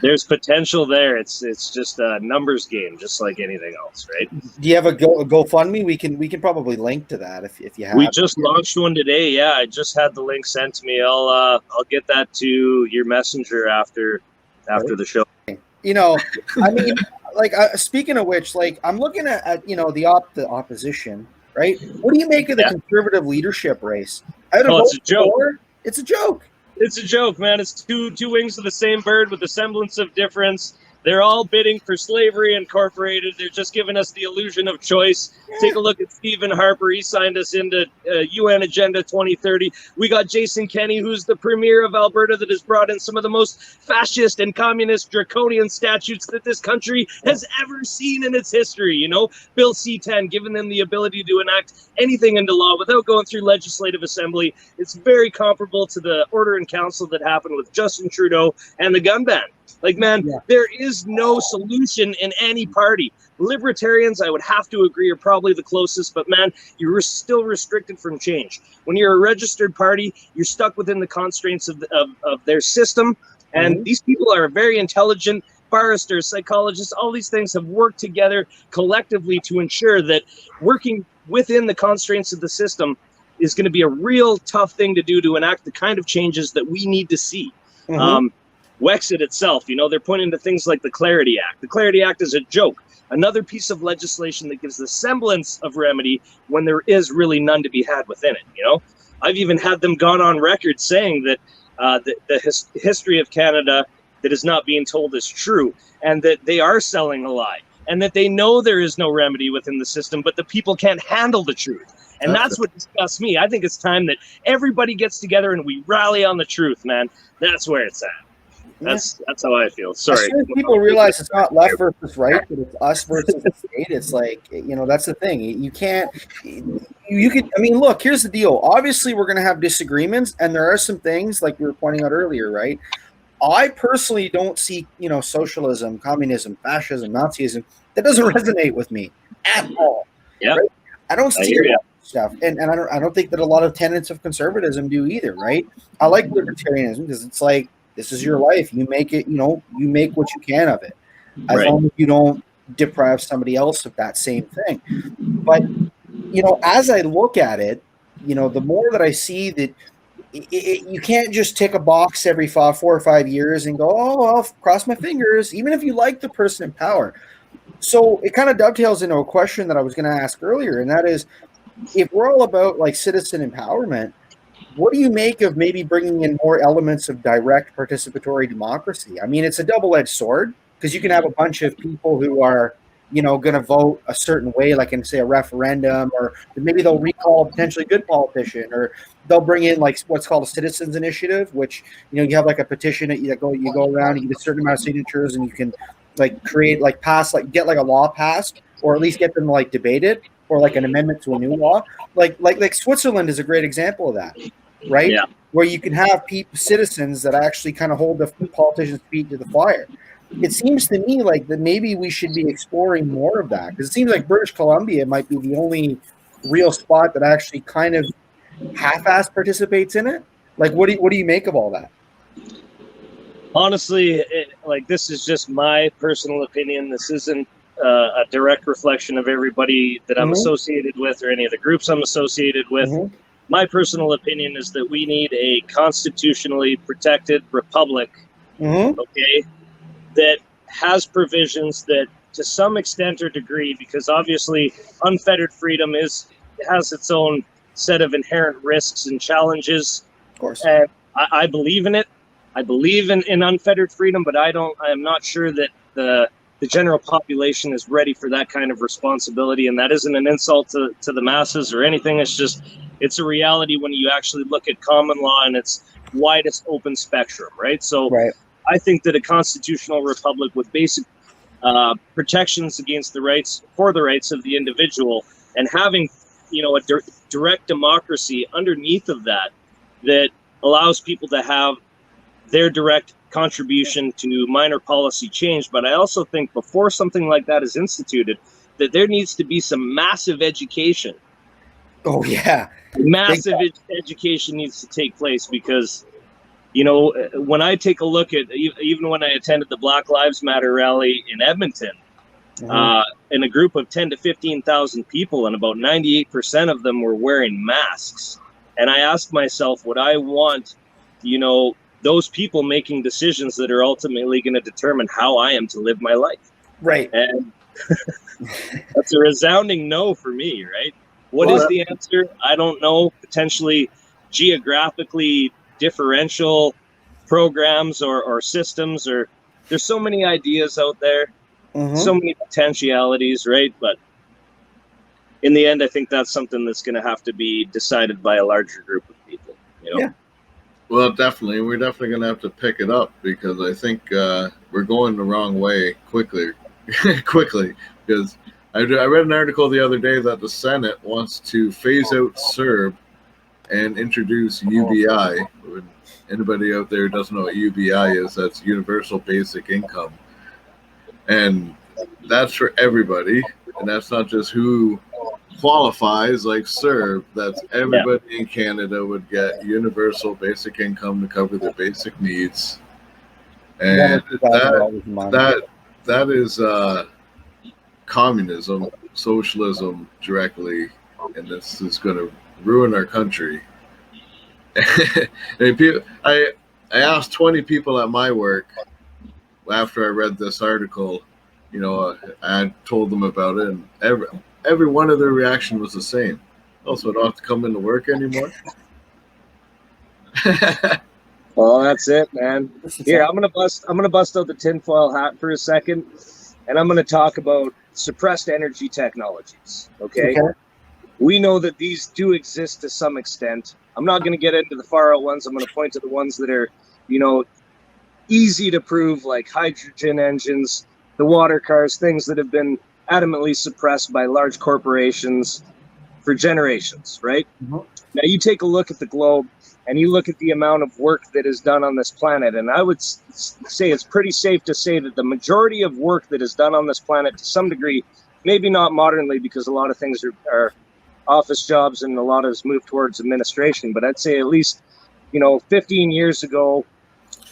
There's potential there. It's just a numbers game, just like anything else, right? Do you have a GoFundMe? We can probably link to that if you have. We just launched one today. Yeah, I just had the link sent to me. I'll get that to your messenger after the show. I mean, like speaking of which, like I'm looking at the opposition, right? What do you make of the conservative leadership race? It's a joke. It's a joke. It's a joke, man. It's two wings of the same bird with a semblance of difference. They're all bidding for slavery incorporated. They're just giving us the illusion of choice. Take a look at Stephen Harper. He signed us into UN Agenda 2030. We got Jason Kenney, who's the premier of Alberta, that has brought in some of the most fascist and communist draconian statutes that this country has ever seen in its history. You know, Bill C-10, giving them the ability to enact anything into law without going through legislative assembly. It's very comparable to the order in council that happened with Justin Trudeau and the gun ban. Like, man, there is no solution in any party. Libertarians, I would have to agree, are probably the closest, but man, you're still restricted from change. When you're a registered party, you're stuck within the constraints of their system, and these people are very intelligent. Barristers, psychologists, all these things have worked together collectively to ensure that working within the constraints of the system is going to be a real tough thing to do to enact the kind of changes that we need to see. Wexit itself, you know, they're pointing to things like the Clarity Act. The Clarity Act is a joke. Another piece of legislation that gives the semblance of remedy when there is really none to be had within it, you know? I've even had them gone on record saying that the history of Canada that is not being told is true, and that they are selling a lie, and that they know there is no remedy within the system, but the people can't handle the truth. And that's what disgusts me. I think it's time that everybody gets together and we rally on the truth, man. That's where it's at. That's how I feel. Sorry. As soon as people realize it's not left versus right, but it's us versus the state, it's like, you know, that's the thing. You can't, you could, I mean, look, here's the deal. Obviously, we're going to have disagreements, and there are some things, like we were pointing out earlier, right? I personally don't see, you know, socialism, communism, fascism, Nazism. That doesn't resonate with me at all. Yeah. Right? I don't see that stuff. And I don't think that a lot of tenets of conservatism do either, right? I like libertarianism because it's like, this is your life. You make it, you know, you make what you can of it. As long as you don't deprive somebody else of that same thing. But, you know, as I look at it, you know, the more that I see that you can't just tick a box every 4 or 5 years and go, oh, well, cross my fingers, even if you like the person in power. So it kind of dovetails into a question that I was going to ask earlier, and that is, if we're all about like citizen empowerment, what do you make of maybe bringing in more elements of direct participatory democracy? I mean, it's a double-edged sword because you can have a bunch of people who are, you know, going to vote a certain way, like in, say, a referendum, or maybe they'll recall a potentially good politician, or they'll bring in like what's called a citizens initiative, which, you know, you have like a petition that you go around, you get a certain amount of signatures, and you can like create, like pass, like get like a law passed, or at least get them like debated, or like an amendment to a new law. Like Switzerland is a great example of that. Right? Yeah. Where you can have citizens that actually kind of hold the politicians' feet to the fire. It seems to me like that maybe we should be exploring more of that, because it seems like British Columbia might be the only real spot that actually kind of half-ass participates in it. Like, what do you make of all that? Honestly, this is just my personal opinion. This isn't a direct reflection of everybody that I'm associated with or any of the groups I'm associated with. My personal opinion is that we need a constitutionally protected republic, okay, that has provisions that, to some extent or degree, because obviously unfettered freedom has its own set of inherent risks and challenges. Of course. And I believe in it. I believe in unfettered freedom, but I am not sure that the general population is ready for that kind of responsibility. And that isn't an insult to the masses or anything. It's a reality when you actually look at common law in its widest open spectrum, right? So I think that a constitutional republic with basic protections against the rights of the individual, and having, you know, a direct democracy underneath of that allows people to have their direct contribution to minor policy change. But I also think before something like that is instituted, that there needs to be some massive education. Oh yeah. Massive education needs to take place, because, you know, when I take a look at, even when I attended the Black Lives Matter rally in Edmonton, in a group of 10 to 15,000 people, and about 98% of them were wearing masks. And I asked myself, would I want, you know, those people making decisions that are ultimately going to determine how I am to live my life? Right. And that's a resounding no for me, right? What is the answer? I don't know. Potentially geographically differential programs or systems, or there's so many ideas out there, so many potentialities, right? But in the end, I think that's something that's going to have to be decided by a larger group of people. You know? Yeah. Well, definitely. We're definitely going to have to pick it up because I think we're going the wrong way quickly. Because I read an article the other day that the Senate wants to phase out CERB and introduce UBI. Anybody out there who doesn't know what UBI is, that's Universal Basic Income. And that's for everybody. And that's not just who qualifies like CERB. That's everybody in Canada would get universal basic income to cover their basic needs. And that is communism, socialism directly, and this is going to ruin our country. I asked 20 people at my work after I read this article. You know, I told them about it, and every one of their reaction was the same. Also, I don't have to come into work anymore. Well, that's it, man. Here, I'm gonna bust out the tinfoil hat for a second, and I'm gonna talk about suppressed energy technologies. Okay? We know that these do exist to some extent. I'm not gonna get into the far out ones. I'm gonna point to the ones that are, you know, easy to prove, like hydrogen engines, the water cars, things that have been adamantly suppressed by large corporations for generations, right? Now you take a look at the globe and you look at the amount of work that is done on this planet, and I would say it's pretty safe to say that the majority of work that is done on this planet to some degree, maybe not modernly because a lot of things are office jobs and a lot has moved towards administration, but I'd say at least, you know, 15 years ago,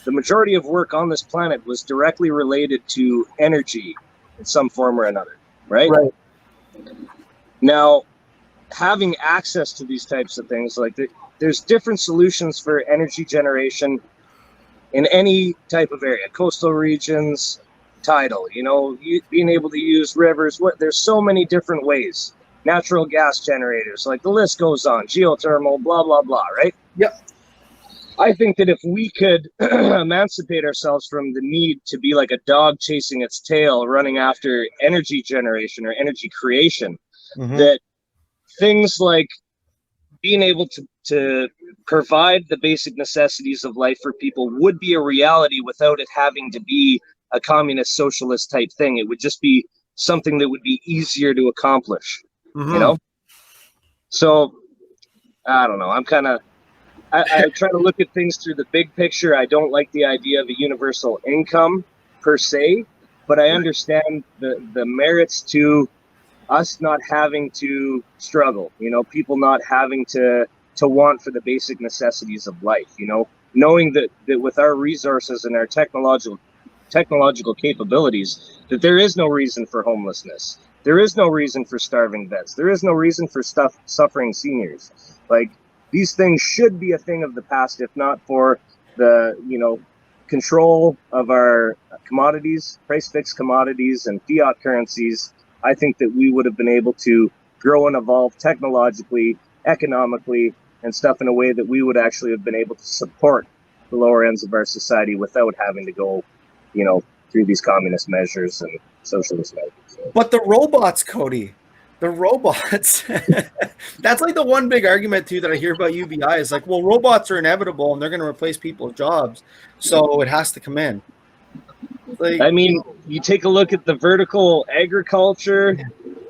the majority of work on this planet was directly related to energy in some form or another, right? Now, having access to these types of things, like there's different solutions for energy generation in any type of area, coastal regions, tidal, you know, being able to use rivers. There's so many different ways. Natural gas generators, like the list goes on, geothermal, blah, blah, blah, right? Yep. I think that if we could emancipate ourselves from the need to be like a dog chasing its tail, running after energy generation or energy creation, that things like being able to provide the basic necessities of life for people would be a reality without it having to be a communist socialist type thing. It would just be something that would be easier to accomplish, you know? So, I don't know. I try to look at things through the big picture. I don't like the idea of a universal income per se, but I understand the merits to us not having to struggle, you know, people not having to want for the basic necessities of life, you know, knowing that with our resources and our technological capabilities, that there is no reason for homelessness. There is no reason for starving vets. There is no reason for suffering seniors. Like, these things should be a thing of the past, if not for the, you know, control of our commodities, price-fixed commodities and fiat currencies. I think that we would have been able to grow and evolve technologically, economically, and stuff in a way that we would actually have been able to support the lower ends of our society without having to go, you know, through these communist measures and socialist measures. But the robots, Cody, the robots, that's like the one big argument too that I hear about UBI is like, well, robots are inevitable and they're going to replace people's jobs, so it has to come in. Like, I mean, you take a look at the vertical agriculture,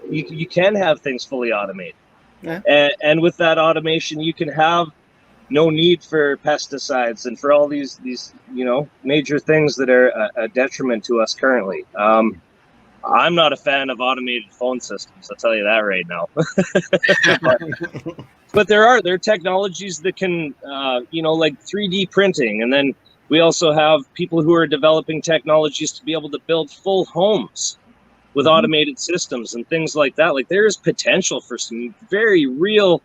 you can have things fully automated. Yeah. And with that automation, you can have no need for pesticides and for all these you know, major things that are a detriment to us currently. I'm not a fan of automated phone systems, I'll tell you that right now. But there are technologies that can, you know, like 3D printing. And then we also have people who are developing technologies to be able to build full homes with automated systems and things like that. Like, there is potential for some very real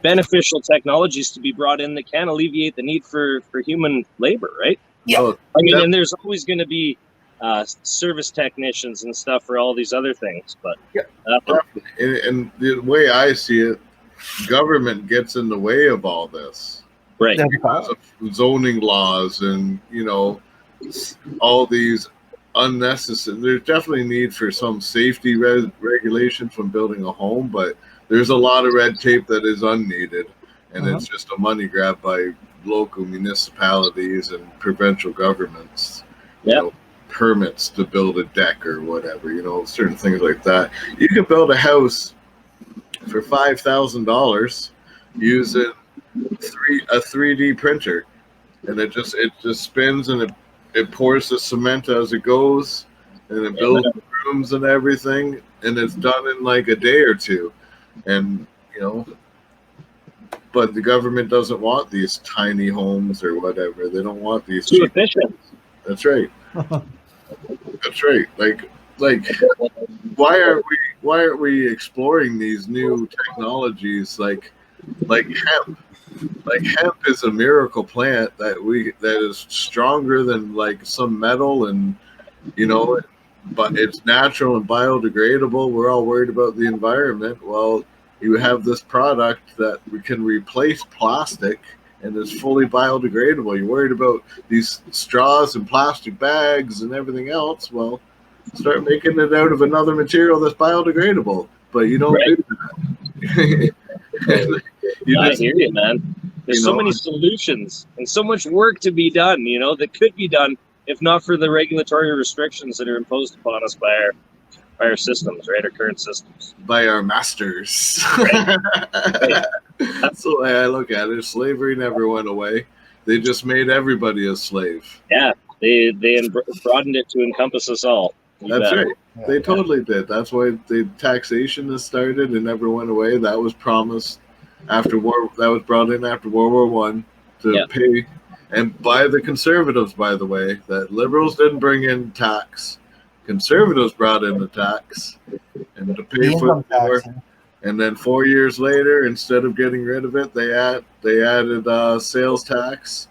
beneficial technologies to be brought in that can alleviate the need for human labor, right? Yeah. I mean, and there's always going to be service technicians and stuff for all these other things, but and the way I see it, government gets in the way of all this, right? Because of zoning laws and, you know, all these unnecessary. There's definitely need for some safety regulations when building a home, but there's a lot of red tape that is unneeded, and it's just a money grab by local municipalities and provincial governments. You know, permits to build a deck or whatever. You know, certain things like that. You can build a house for $5,000 using a 3D printer, and it just spins and it pours the cement as it goes, and it builds rooms and everything, and it's done in like a day or two. And you know, but the government doesn't want these tiny homes or whatever. They don't want these too cheap. efficient. That's right. That's right. Like why aren't we exploring these new technologies like hemp? Like hemp is a miracle plant that is stronger than like some metal, and you know, but it's natural and biodegradable. We're all worried about the environment. Well, you have this product that we can replace plastic and is fully biodegradable. You're worried about these straws and plastic bags and everything else. Well, start making it out of another material that's biodegradable. But you don't do that. I hear you, man. There's so many solutions and so much work to be done, you know, that could be done if not for the regulatory restrictions that are imposed upon us by our systems, right? Our current systems. By our masters. Right. That's the way I look at it. Slavery never went away. They just made everybody a slave. Yeah, they broadened it to encompass us all. That's right. They totally did. That's why the taxation has started and never went away. That was promised after war. That was brought in after World War I to pay, and by the conservatives, by the way. That liberals didn't bring in tax. Conservatives brought in the tax and to pay for the war. And then 4 years later, instead of getting rid of it, they added sales tax.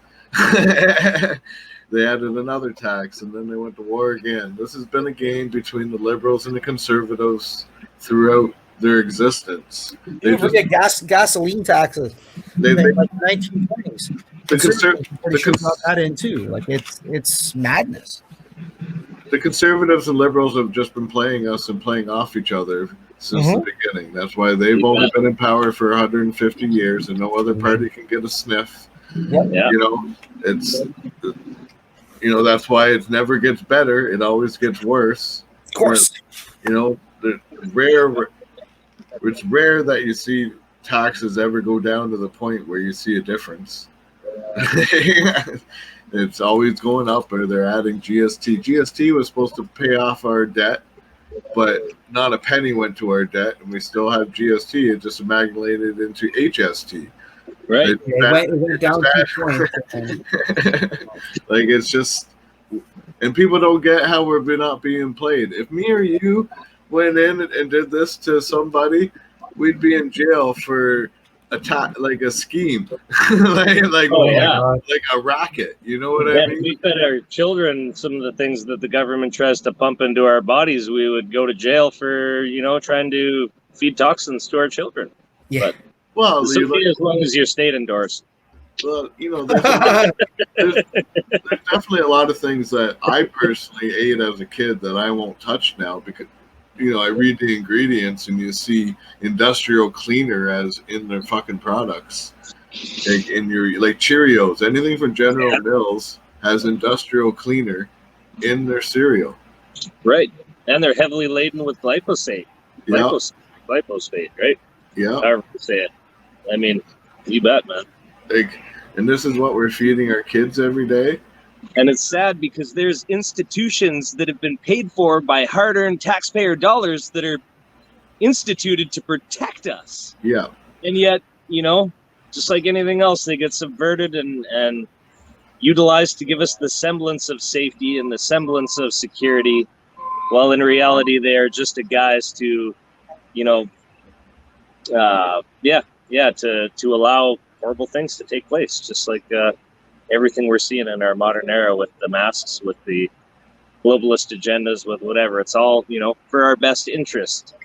They added another tax, and then they went to war again. This has been a game between the liberals and the conservatives throughout their existence. They forget gasoline taxes. They like 1920s. The conservatives got that in too. Like it's madness. The conservatives and liberals have just been playing us and playing off each other since the beginning. That's why they've only been in power for 150 years, and no other party can get a sniff. Yep. You know, that's why it never gets better. It always gets worse. Of course. You know, it's rare that you see taxes ever go down to the point where you see a difference. It's always going up, or they're adding GST. GST was supposed to pay off our debt, but not a penny went to our debt, and we still have GST. It just amalgamated into HST. Right. It went down 2 points. Like, it's just, and people don't get how we're not being played. If me or you went in and did this to somebody, we'd be in jail for like a scheme, like a racket. You know what I mean? If we fed our children some of the things that the government tries to pump into our bodies, we would go to jail for, you know, trying to feed toxins to our children. Yeah. But well, it's okay as long as you're state endorsed. Well, you know, there's definitely a lot of things that I personally ate as a kid that I won't touch now because, you know, I read the ingredients and you see industrial cleaner as in their fucking products. Like in your, like Cheerios, anything from General Mills has industrial cleaner in their cereal. Right. And they're heavily laden with glyphosate. Glyphosate, right? Yeah. However you say it. I mean, you bet, man. Like, and this is what we're feeding our kids every day. And it's sad because there's institutions that have been paid for by hard-earned taxpayer dollars that are instituted to protect us. Yeah. And yet, you know, just like anything else, they get subverted and utilized to give us the semblance of safety and the semblance of security, while in reality they are just a guise to, you know, to allow horrible things to take place, just like everything we're seeing in our modern era with the masks, with the globalist agendas, with whatever. It's all, you know, for our best interest.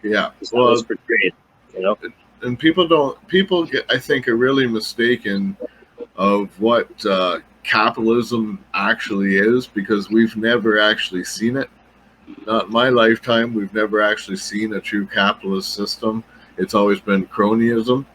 Yeah. Well, it's portrayed, you know. And people get, I think, are really mistaken of what capitalism actually is, because we've never actually seen it. Not in my lifetime. We've never actually seen a true capitalist system. It's always been cronyism,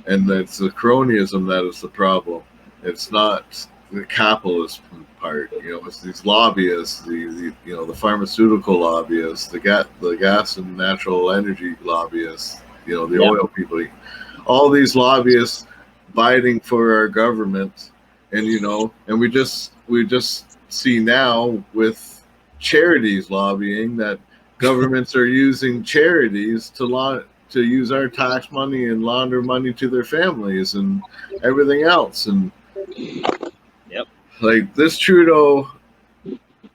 and it's the cronyism that is the problem. It's not the capitalist part. It's these lobbyists, the pharmaceutical lobbyists, the gas and natural energy lobbyists, the oil people, all these lobbyists fighting for our government, and we just see now with charities lobbying that governments are using charities to use our tax money and launder money to their families and everything else. And like this Trudeau,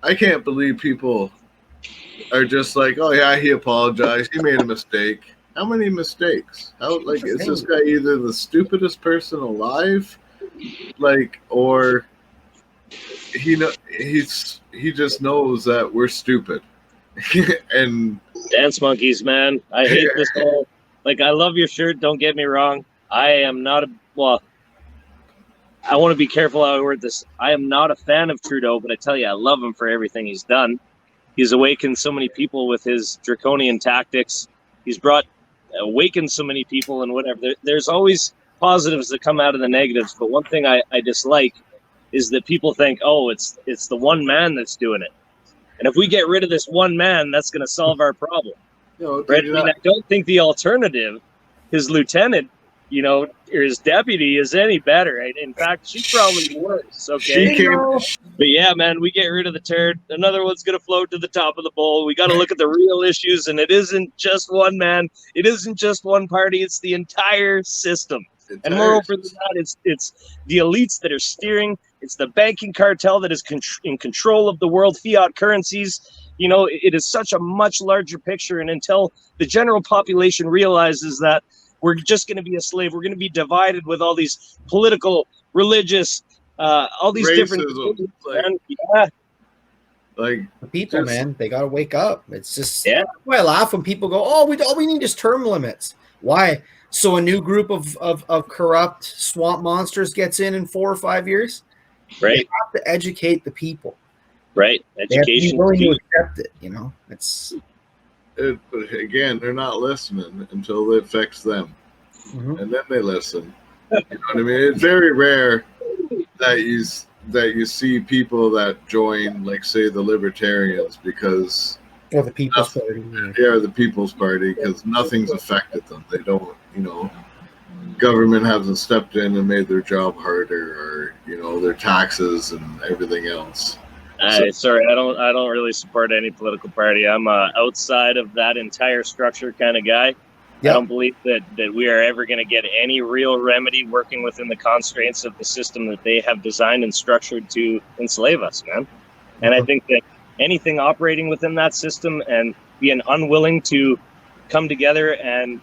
I can't believe people are just like, oh yeah, he apologized, he made a mistake. How many mistakes? Is this guy either the stupidest person alive, or he just knows that we're stupid? And dance monkeys, man. I hate this whole, I love your shirt, don't get me wrong. I am not I want to be careful how I word this. I am not a fan of Trudeau, but I tell you, I love him for everything he's done. He's awakened so many people with his draconian tactics. He's awakened so many people and whatever. There's always positives that come out of the negatives, but one thing I dislike is that people think, oh, it's the one man that's doing it. And if we get rid of this one man, that's going to solve our problem. Right? I don't think the alternative, his lieutenant, or his deputy, is any better. Right? In fact, she's probably worse. Okay. But yeah, man, we get rid of the turd. Another one's going to float to the top of the bowl. We got to look at the real issues, and it isn't just one man. It isn't just one party. It's the entire system. And moreover than that, it's the elites that are steering. It's the banking cartel that is in control of the world fiat currencies. It is such a much larger picture. And until the general population realizes that we're just going to be a slave, we're going to be divided with all these political, religious, all these different things, the people, man, they got to wake up. It's just that's why I laugh when people go, all we need is term limits. Why? So a new group of corrupt swamp monsters gets in 4 or 5 years? Right. They have to educate the people. Right. Education. They have to be willing to accept it, But again, they're not listening until it affects them. Mm-hmm. And then they listen. You know what I mean? It's very rare that you see people that join, say, the Libertarians because... Or the People's Party. Yeah, the People's Party, because nothing's affected them. They don't, government hasn't stepped in and made their job harder, or, their taxes and everything else. Sorry, I don't really support any political party. I'm outside of that entire structure kind of guy. Yep. I don't believe that we are ever going to get any real remedy working within the constraints of the system that they have designed and structured to enslave us, man. And I think that anything operating within that system and being unwilling to come together and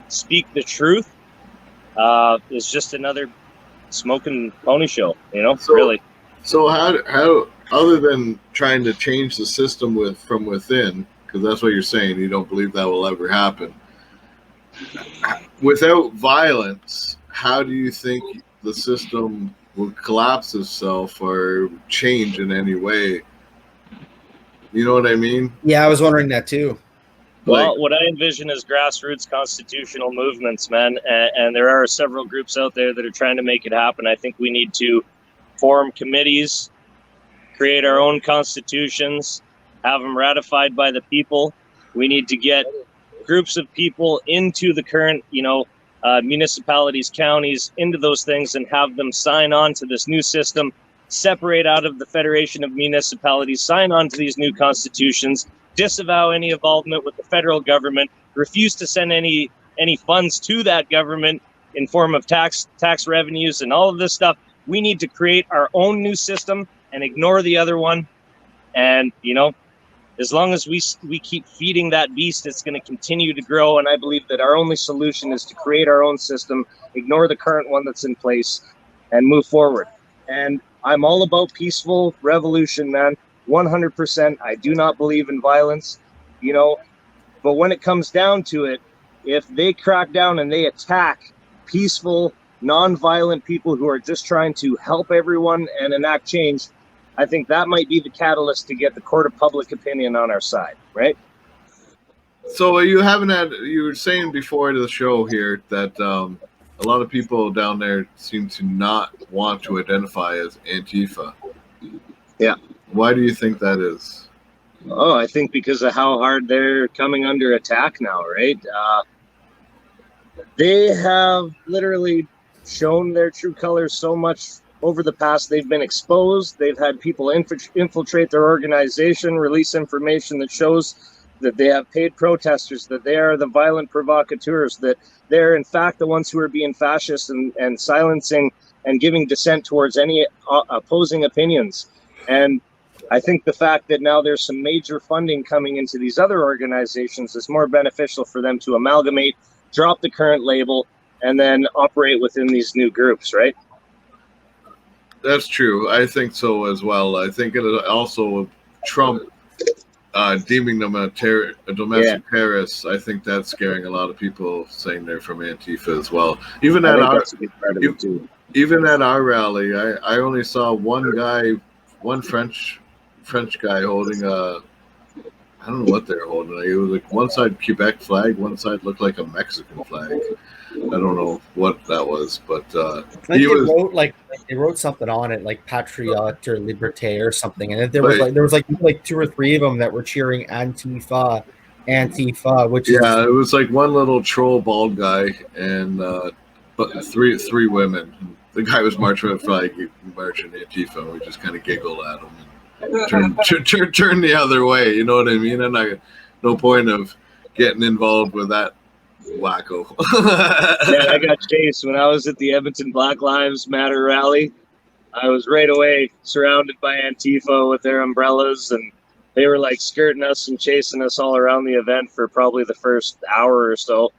speak the truth is just another smoking pony show, really. So how other than trying to change the system from within, because that's what you're saying, you don't believe that will ever happen. Without violence, how do you think the system will collapse itself or change in any way? You know what I mean? Yeah, I was wondering that too. Well, what I envision is grassroots constitutional movements, man. And there are several groups out there that are trying to make it happen. I think we need to form committees, create our own constitutions, have them ratified by the people. We need to get groups of people into the current, municipalities, counties, into those things and have them sign on to this new system, separate out of the Federation of Municipalities, sign on to these new constitutions, disavow any involvement with the federal government, refuse to send any funds to that government in form of tax revenues and all of this stuff. We need to create our own new system and ignore the other one. And, as long as we keep feeding that beast, it's going to continue to grow. And I believe that our only solution is to create our own system, ignore the current one that's in place, and move forward. And I'm all about peaceful revolution, man. 100%. I do not believe in violence, but when it comes down to it, if they crack down and they attack peaceful non-violent people who are just trying to help everyone and enact change, I think that might be the catalyst to get the court of public opinion on our side, right? So you were saying before the show here that a lot of people down there seem to not want to identify as Antifa. Yeah. Why do you think that is? Oh, I think because of how hard they're coming under attack now, right? They have literally shown their true colors so much over the past. They've been exposed. They've had people infiltrate their organization, release information that shows that they have paid protesters, that they are the violent provocateurs, that they're in fact the ones who are being fascist and silencing and giving dissent towards any opposing opinions. And I think the fact that now there's some major funding coming into these other organizations is more beneficial for them to amalgamate, drop the current label, and then operate within these new groups, right? That's true. I think so as well. I think it also Trump deeming them a domestic terrorist. I think that's scaring a lot of people saying they're from Antifa as well. Even at our rally, I only saw one French guy holding I don't know what they're holding. It was like one side Quebec flag, one side looked like a Mexican flag. I don't know what that was, but they wrote something on it, like Patriote or Liberté or something, and there was like two or three of them that were cheering Antifa, which it was like one little troll bald guy and but three women. The guy was marching with flag, marching Antifa, and we just kind of giggled at him and turn the other way. You know what I mean? And no point of getting involved with that wacko. Yeah, I got chased when I was at the Edmonton Black Lives Matter rally. I was right away surrounded by Antifa with their umbrellas, and they were like skirting us and chasing us all around the event for probably the first hour or so.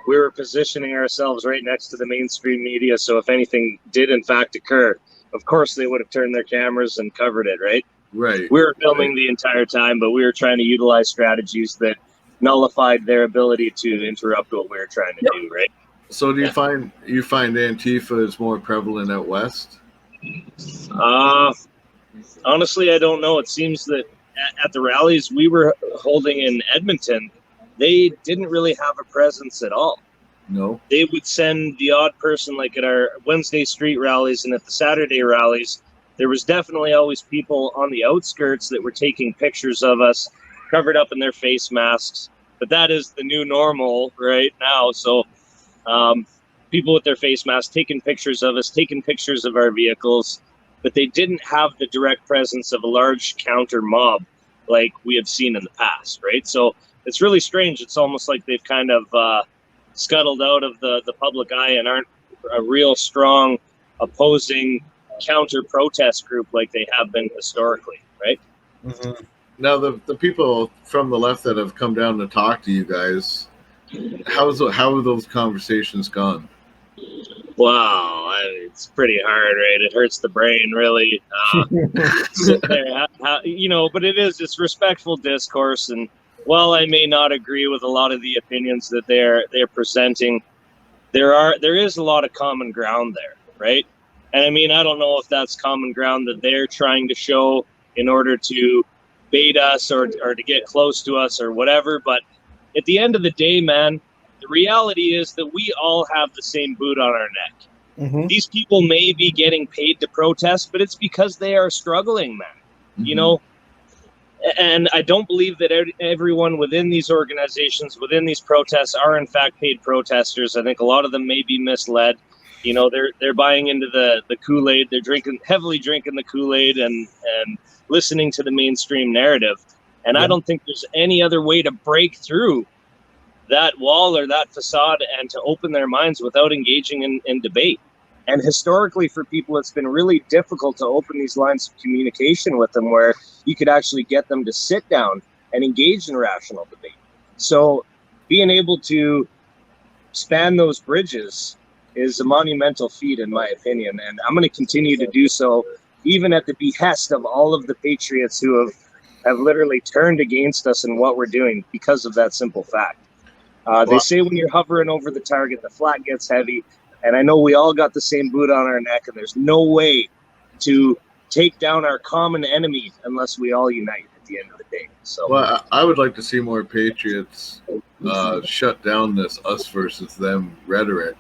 We were positioning ourselves right next to the mainstream media, so if anything did in fact occur, of course they would have turned their cameras and covered it, right? Right. We were filming the entire time, but we were trying to utilize strategies that nullified their ability to interrupt what we were trying to do, right? So do you find Antifa is more prevalent out west? Honestly, I don't know. It seems that at the rallies we were holding in Edmonton, they didn't really have a presence at all. No. They would send the odd person, like at our Wednesday street rallies and at the Saturday rallies, there was definitely always people on the outskirts that were taking pictures of us, covered up in their face masks. But that is the new normal right now. So people with their face masks taking pictures of us, taking pictures of our vehicles, but they didn't have the direct presence of a large counter mob like we have seen in the past, right? So it's really strange. It's almost like they've kind of scuttled out of the public eye and aren't a real strong opposing counter protest group like they have been historically, right? Mm-hmm. Now, the people from the left that have come down to talk to you guys, how have those conversations gone? Wow, it's pretty hard, right? It hurts the brain, really. Sit there, but it's respectful discourse, and while I may not agree with a lot of the opinions that they're presenting, there is a lot of common ground there, right? And I mean, I don't know if that's common ground that they're trying to show in order to bait us or to get close to us or whatever. But at the end of the day, man, the reality is that we all have the same boot on our neck. Mm-hmm. These people may be getting paid to protest, but it's because they are struggling, man. Mm-hmm. You know, and I don't believe that everyone within these organizations, within these protests, are in fact paid protesters. I think a lot of them may be misled. You know, they're buying into the Kool-Aid. They're heavily drinking the Kool-Aid and listening to the mainstream narrative. And I don't think there's any other way to break through that wall or that facade and to open their minds without engaging in debate. And historically, for people, it's been really difficult to open these lines of communication with them where you could actually get them to sit down and engage in rational debate. So being able to span those bridges is a monumental feat, in my opinion. And I'm going to continue to do so, even at the behest of all of the patriots who have literally turned against us and what we're doing because of that simple fact. They say when you're hovering over the target, the flat gets heavy. And I know we all got the same boot on our neck, and there's no way to take down our common enemy unless we all unite at the end of the day. So, well, I would like to see more patriots shut down this us versus them rhetoric.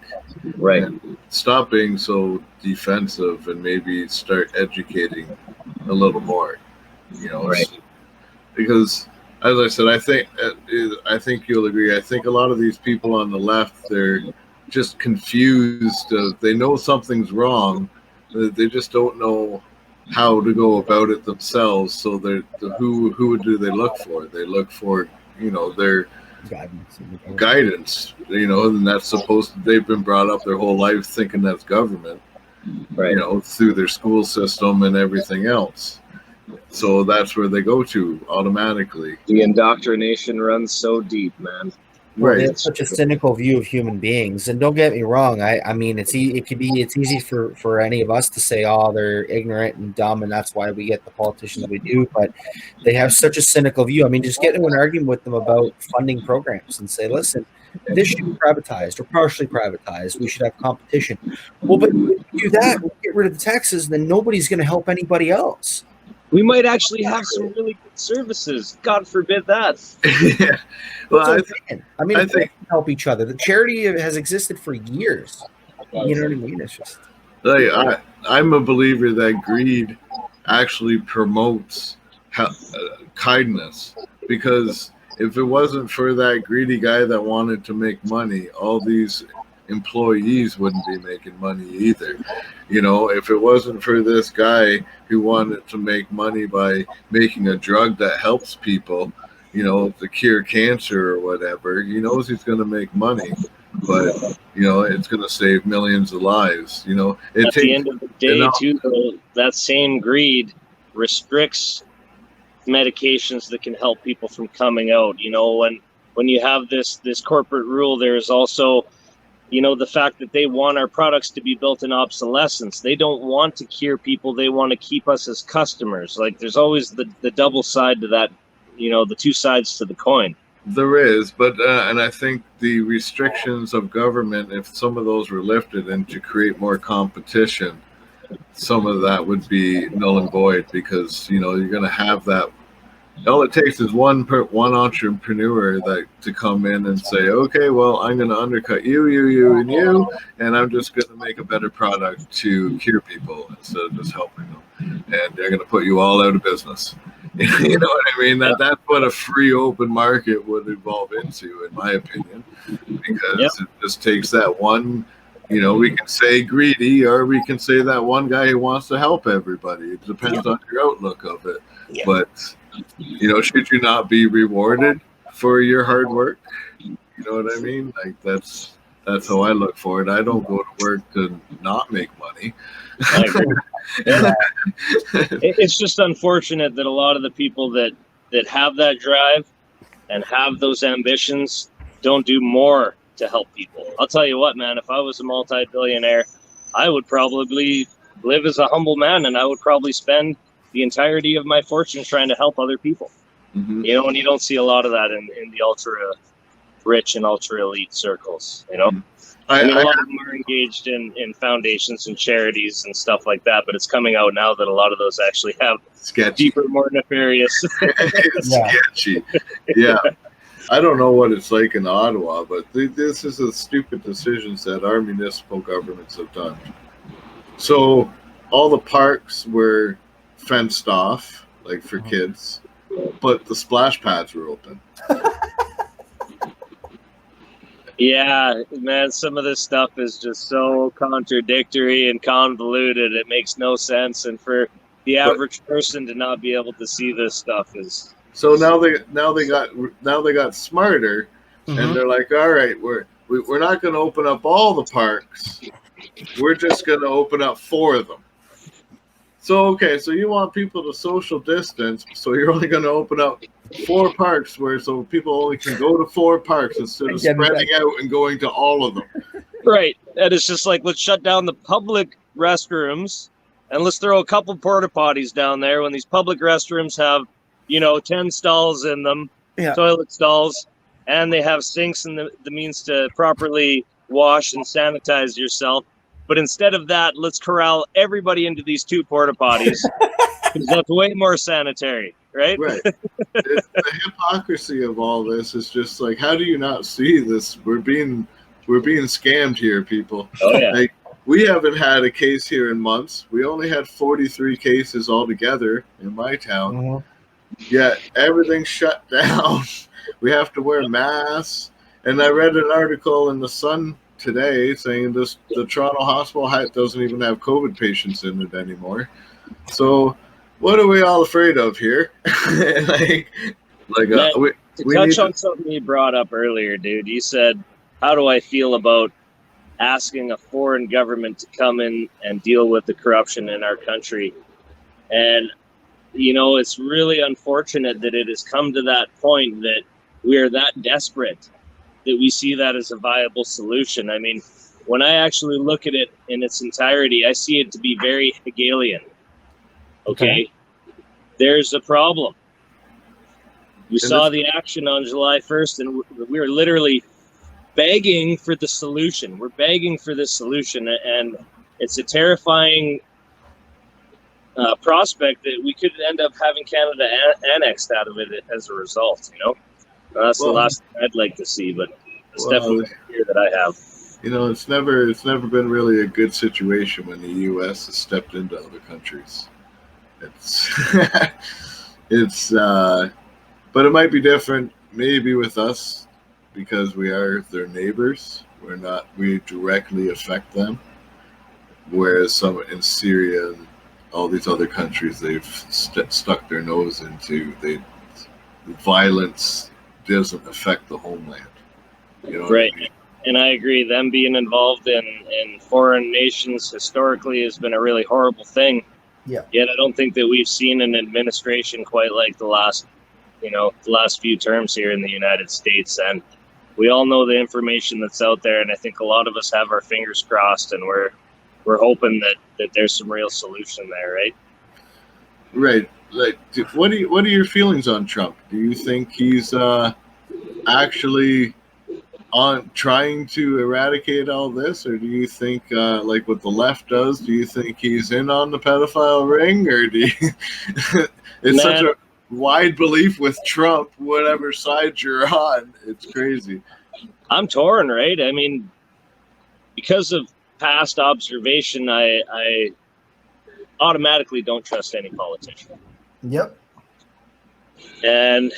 right. And stop being so defensive and maybe start educating a little more. You know, Right. because as I said, I think you'll agree. I think a lot of these people on the left, they're just confused. They know something's wrong. They just don't know how to go about it themselves. So who do they look for? They look for, you know, their guidance, you know, and that's they've been brought up their whole life thinking that's government, Right. you know, through their school system and everything else. So that's where they go to automatically. The indoctrination runs so deep, man. Well, they Right. have such a cynical view of human beings, and don't get me wrong. I mean, it's easy for any of us to say, "Oh, they're ignorant and dumb, and that's why we get the politicians we do." But they have such a cynical view. I mean, just get into an argument with them about funding programs and say, "Listen, this should be privatized or partially privatized. We should have competition." Well, but if we do that, we get rid of the taxes, then nobody's going to help anybody else. We might actually have some really good services. God forbid that. Yeah. Well, That's what I'm saying. I mean, I if we can help each other. The charity has existed for years. You know what I mean? It's just I'm a believer that greed actually promotes kindness, because if it wasn't for that greedy guy that wanted to make money, all these employees wouldn't be making money either. You know, if it wasn't for this guy who wanted to make money by making a drug that helps people, you know, to cure cancer or whatever, he knows he's going to make money, but you know, it's going to save millions of lives. You know, At the end of the day, too, though, that same greed restricts medications that can help people from coming out. You know, when you have this corporate rule, there's also, you know, the fact that they want our products to be built in obsolescence. They don't want to cure people. They want to keep us as customers. Like, there's always the double side to that, you know, the two sides to the coin. There is, but and I think the restrictions of government, if some of those were lifted and to create more competition, some of that would be null and void, because, you know, you're going to have that. All it takes is one entrepreneur to come in and say, okay, well, I'm going to undercut you, and I'm just going to make a better product to cure people instead of just helping them. And they're going to put you all out of business. You know what I mean? That's what a free open market would evolve into, in my opinion, because it just takes that one. You know, we can say greedy, or we can say that one guy who wants to help everybody. It depends on your outlook of it. Yeah. But, you know, should you not be rewarded for your hard work? You know what I mean? Like, that's how I look for it. I don't go to work to not make money. I agree. Yeah. It's just unfortunate that a lot of the people that have that drive and have those ambitions don't do more to help people. I'll tell you what, man, if I was a multi-billionaire, I would probably live as a humble man, and I would probably spend the entirety of my fortune trying to help other people. Mm-hmm. You know, and you don't see a lot of that in the ultra rich and ultra elite circles, you know. I mean, a lot of them are engaged in foundations and charities and stuff like that, but it's coming out now that a lot of those actually have deeper, more nefarious. Sketchy. Yeah. I don't know what it's like in Ottawa, but this is the stupid decisions that our municipal governments have done. So all the parks were fenced off, like for kids, but the splash pads were open. Yeah, man, some of this stuff is just so contradictory and convoluted. It makes no sense, and for the average person to not be able to see this stuff is. So now they got smarter, and they're like, all right, we're not going to open up all the parks. We're just going to open up 4 of them. So, okay, so you want people to social distance, so you're only going to open up 4 parks so people only can go to 4 parks instead of spreading out and going to all of them. Right. And it's just like, let's shut down the public restrooms and let's throw a couple porta potties down there when these public restrooms have, 10 stalls in them, toilet stalls, and they have sinks and the means to properly wash and sanitize yourself. But instead of that, let's corral everybody into these 2 porta potties because that's way more sanitary, right? Right. The hypocrisy of all this is just like, how do you not see this? We're being scammed here, people. Oh yeah. Like, we haven't had a case here in months. We only had 43 cases altogether in my town. Mm-hmm. Yet everything's shut down. We have to wear masks. And I read an article in the Sun today saying the Toronto hospital doesn't even have COVID patients in it anymore. So what are we all afraid of here? we touch on something you brought up earlier, dude. You said, how do I feel about asking a foreign government to come in and deal with the corruption in our country? And, you know, it's really unfortunate that it has come to that point that we are that desperate that we see that as a viable solution. I mean, when I actually look at it in its entirety, I see it to be very Hegelian. Okay. There's a problem. We saw the action on July 1st, and we were literally begging for the solution. We're begging for this solution, and it's a terrifying prospect that we could end up having Canada annexed out of it as a result, you know? That's the last thing I'd like to see, but it's definitely a fear that I have. You know, it's never been really a good situation when the U.S. has stepped into other countries. But it might be different maybe with us because we are their neighbors. We directly affect them. Whereas some in Syria and all these other countries, they've stuck their nose into. The violence doesn't affect the homeland. You know right. What I mean? And I agree. Them being involved in foreign nations historically has been a really horrible thing. Yeah. Yet I don't think that we've seen an administration quite like the last few terms here in the United States. And we all know the information that's out there, and I think a lot of us have our fingers crossed, and we're hoping that there's some real solution there, right? Right. Like, what are your feelings on Trump? Do you think he's actually on trying to eradicate all this, or do you think like what the left does? Do you think he's in on the pedophile ring, or do you? It's such a wide belief with Trump. Whatever side you're on, it's crazy. I'm torn, right? I mean, because of past observation, I automatically don't trust any politician. Yep. And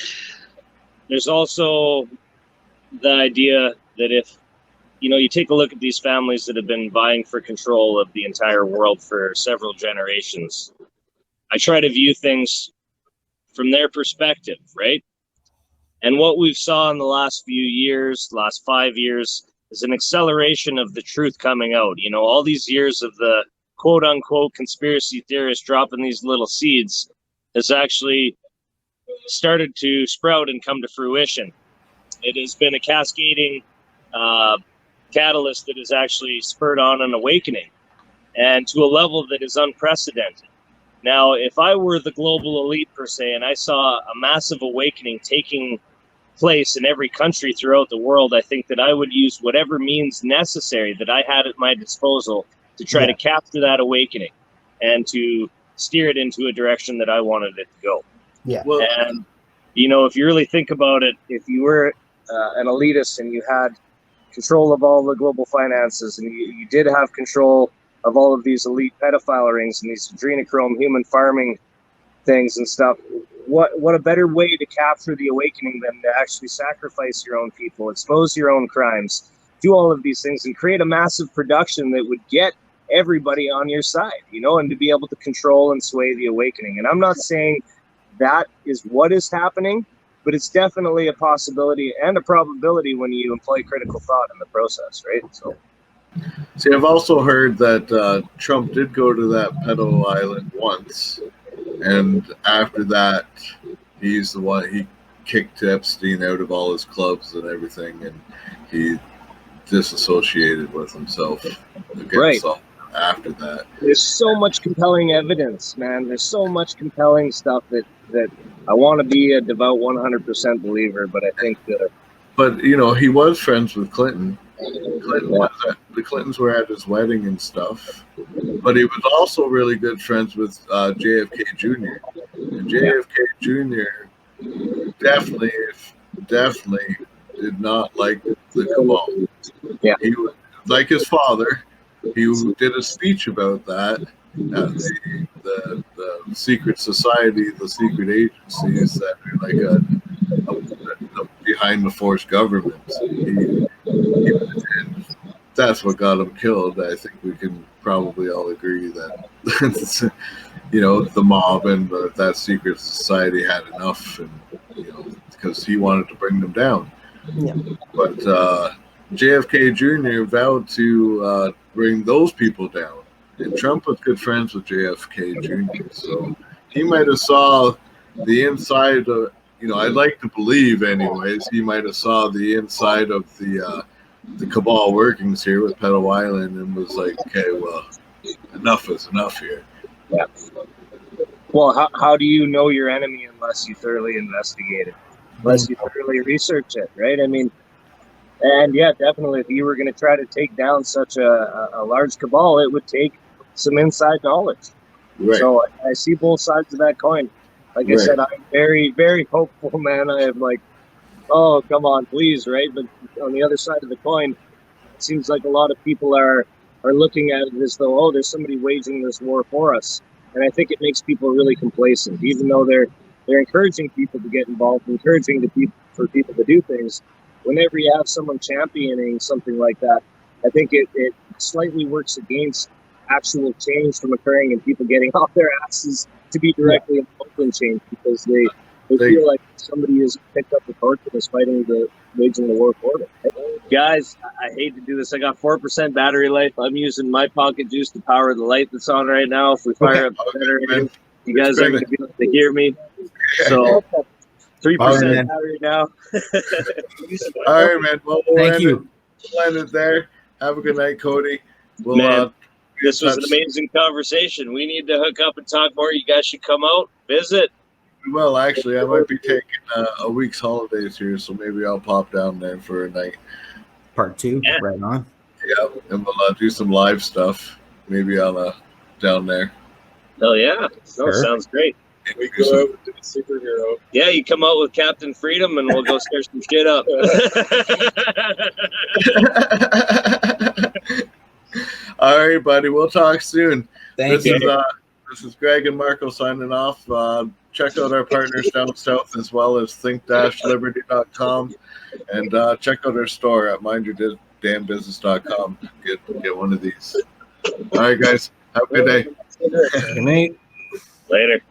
there's also the idea that if, you know, you take a look at these families that have been vying for control of the entire world for several generations, I try to view things from their perspective, right? And what we've saw in the last 5 years, is an acceleration of the truth coming out. You know, all these years of the quote unquote conspiracy theorists dropping these little seeds has actually started to sprout and come to fruition. It has been a cascading catalyst that has actually spurred on an awakening, and to a level that is unprecedented. Now, if I were the global elite per se, and I saw a massive awakening taking place in every country throughout the world, I think that I would use whatever means necessary that I had at my disposal to try to capture that awakening and to steer it into a direction that I wanted it to go. Yeah. Well, And, you know, if you really think about it, if you were an elitist and you had control of all the global finances, and you did have control of all of these elite pedophile rings and these adrenochrome human farming things and stuff, what a better way to capture the awakening than to actually sacrifice your own people, expose your own crimes, do all of these things, and create a massive production that would get everybody on your side, you know, and to be able to control and sway the awakening. And I'm not saying that is what is happening, but it's definitely a possibility and a probability when you employ critical thought in the process, right? So, see, I've also heard that Trump did go to that pedo island once, and after that, he's the one, he kicked Epstein out of all his clubs and everything, and he disassociated with himself against all after that. There's so much compelling evidence, man. There's so much compelling stuff that I want to be a devout 100% believer, but I think that. But, you know, he was friends with Clinton, The Clintons were at his wedding and stuff, but he was also really good friends with JFK Jr. And JFK Jr. definitely did not like the cabal. Yeah. He was like his father. He did a speech about that. The secret society, the secret agencies that are like a behind the force government. And that's what got him killed. I think we can probably all agree that the mob and that secret society had enough, and because he wanted to bring them down. Yeah. But JFK Jr. vowed to bring those people down. And Trump was good friends with JFK Jr., so he might have saw the inside of, I'd like to believe anyways, he might have saw the inside of the cabal workings here with Pedo Island and was like, okay, well, enough is enough here. Yeah. Well, how do you know your enemy unless you thoroughly investigate it, unless you thoroughly research it, right? I mean, and yeah, definitely, if you were going to try to take down such a large cabal, it would take some inside knowledge. Right. So I see both sides of that coin. Like I said, I'm very, very hopeful, man. I am like, oh, come on, please, right? But on the other side of the coin, it seems like a lot of people are looking at it as though, oh, there's somebody waging this war for us. And I think it makes people really complacent, even though they're encouraging people to get involved, encouraging for people to do things. Whenever you have someone championing something like that, I think it slightly works against actual change from occurring and people getting off their asses to be directly involved in change, because they feel like somebody has picked up the torch and is waging the war for them. Guys, I hate to do this. I got 4% battery life. I'm using my pocket juice to power the light that's on right now. If we fire up the generator, you guys aren't going to be able to hear me. So 3% battery now. All right, man. Well, Thank you. We'll end it there. Have a good night, Cody. This was an amazing conversation. We need to hook up and talk more. You guys should come out, visit. Well, actually, I might be taking a week's holidays here, so maybe I'll pop down there for a night. Part 2, right on. Yeah, and we'll do some live stuff. Maybe on down there. Oh yeah, sounds great. We go out with the superhero. Yeah, you come out with Captain Freedom, and we'll go stir some shit up. All right, buddy. We'll talk soon. Thank you. This is Greg and Marco signing off. Check out our partners down south, as well as think-liberty.com, and check out our store at mindyourdamnbusiness.com. Get one of these. All right, guys. Have a good day. Good night. Later.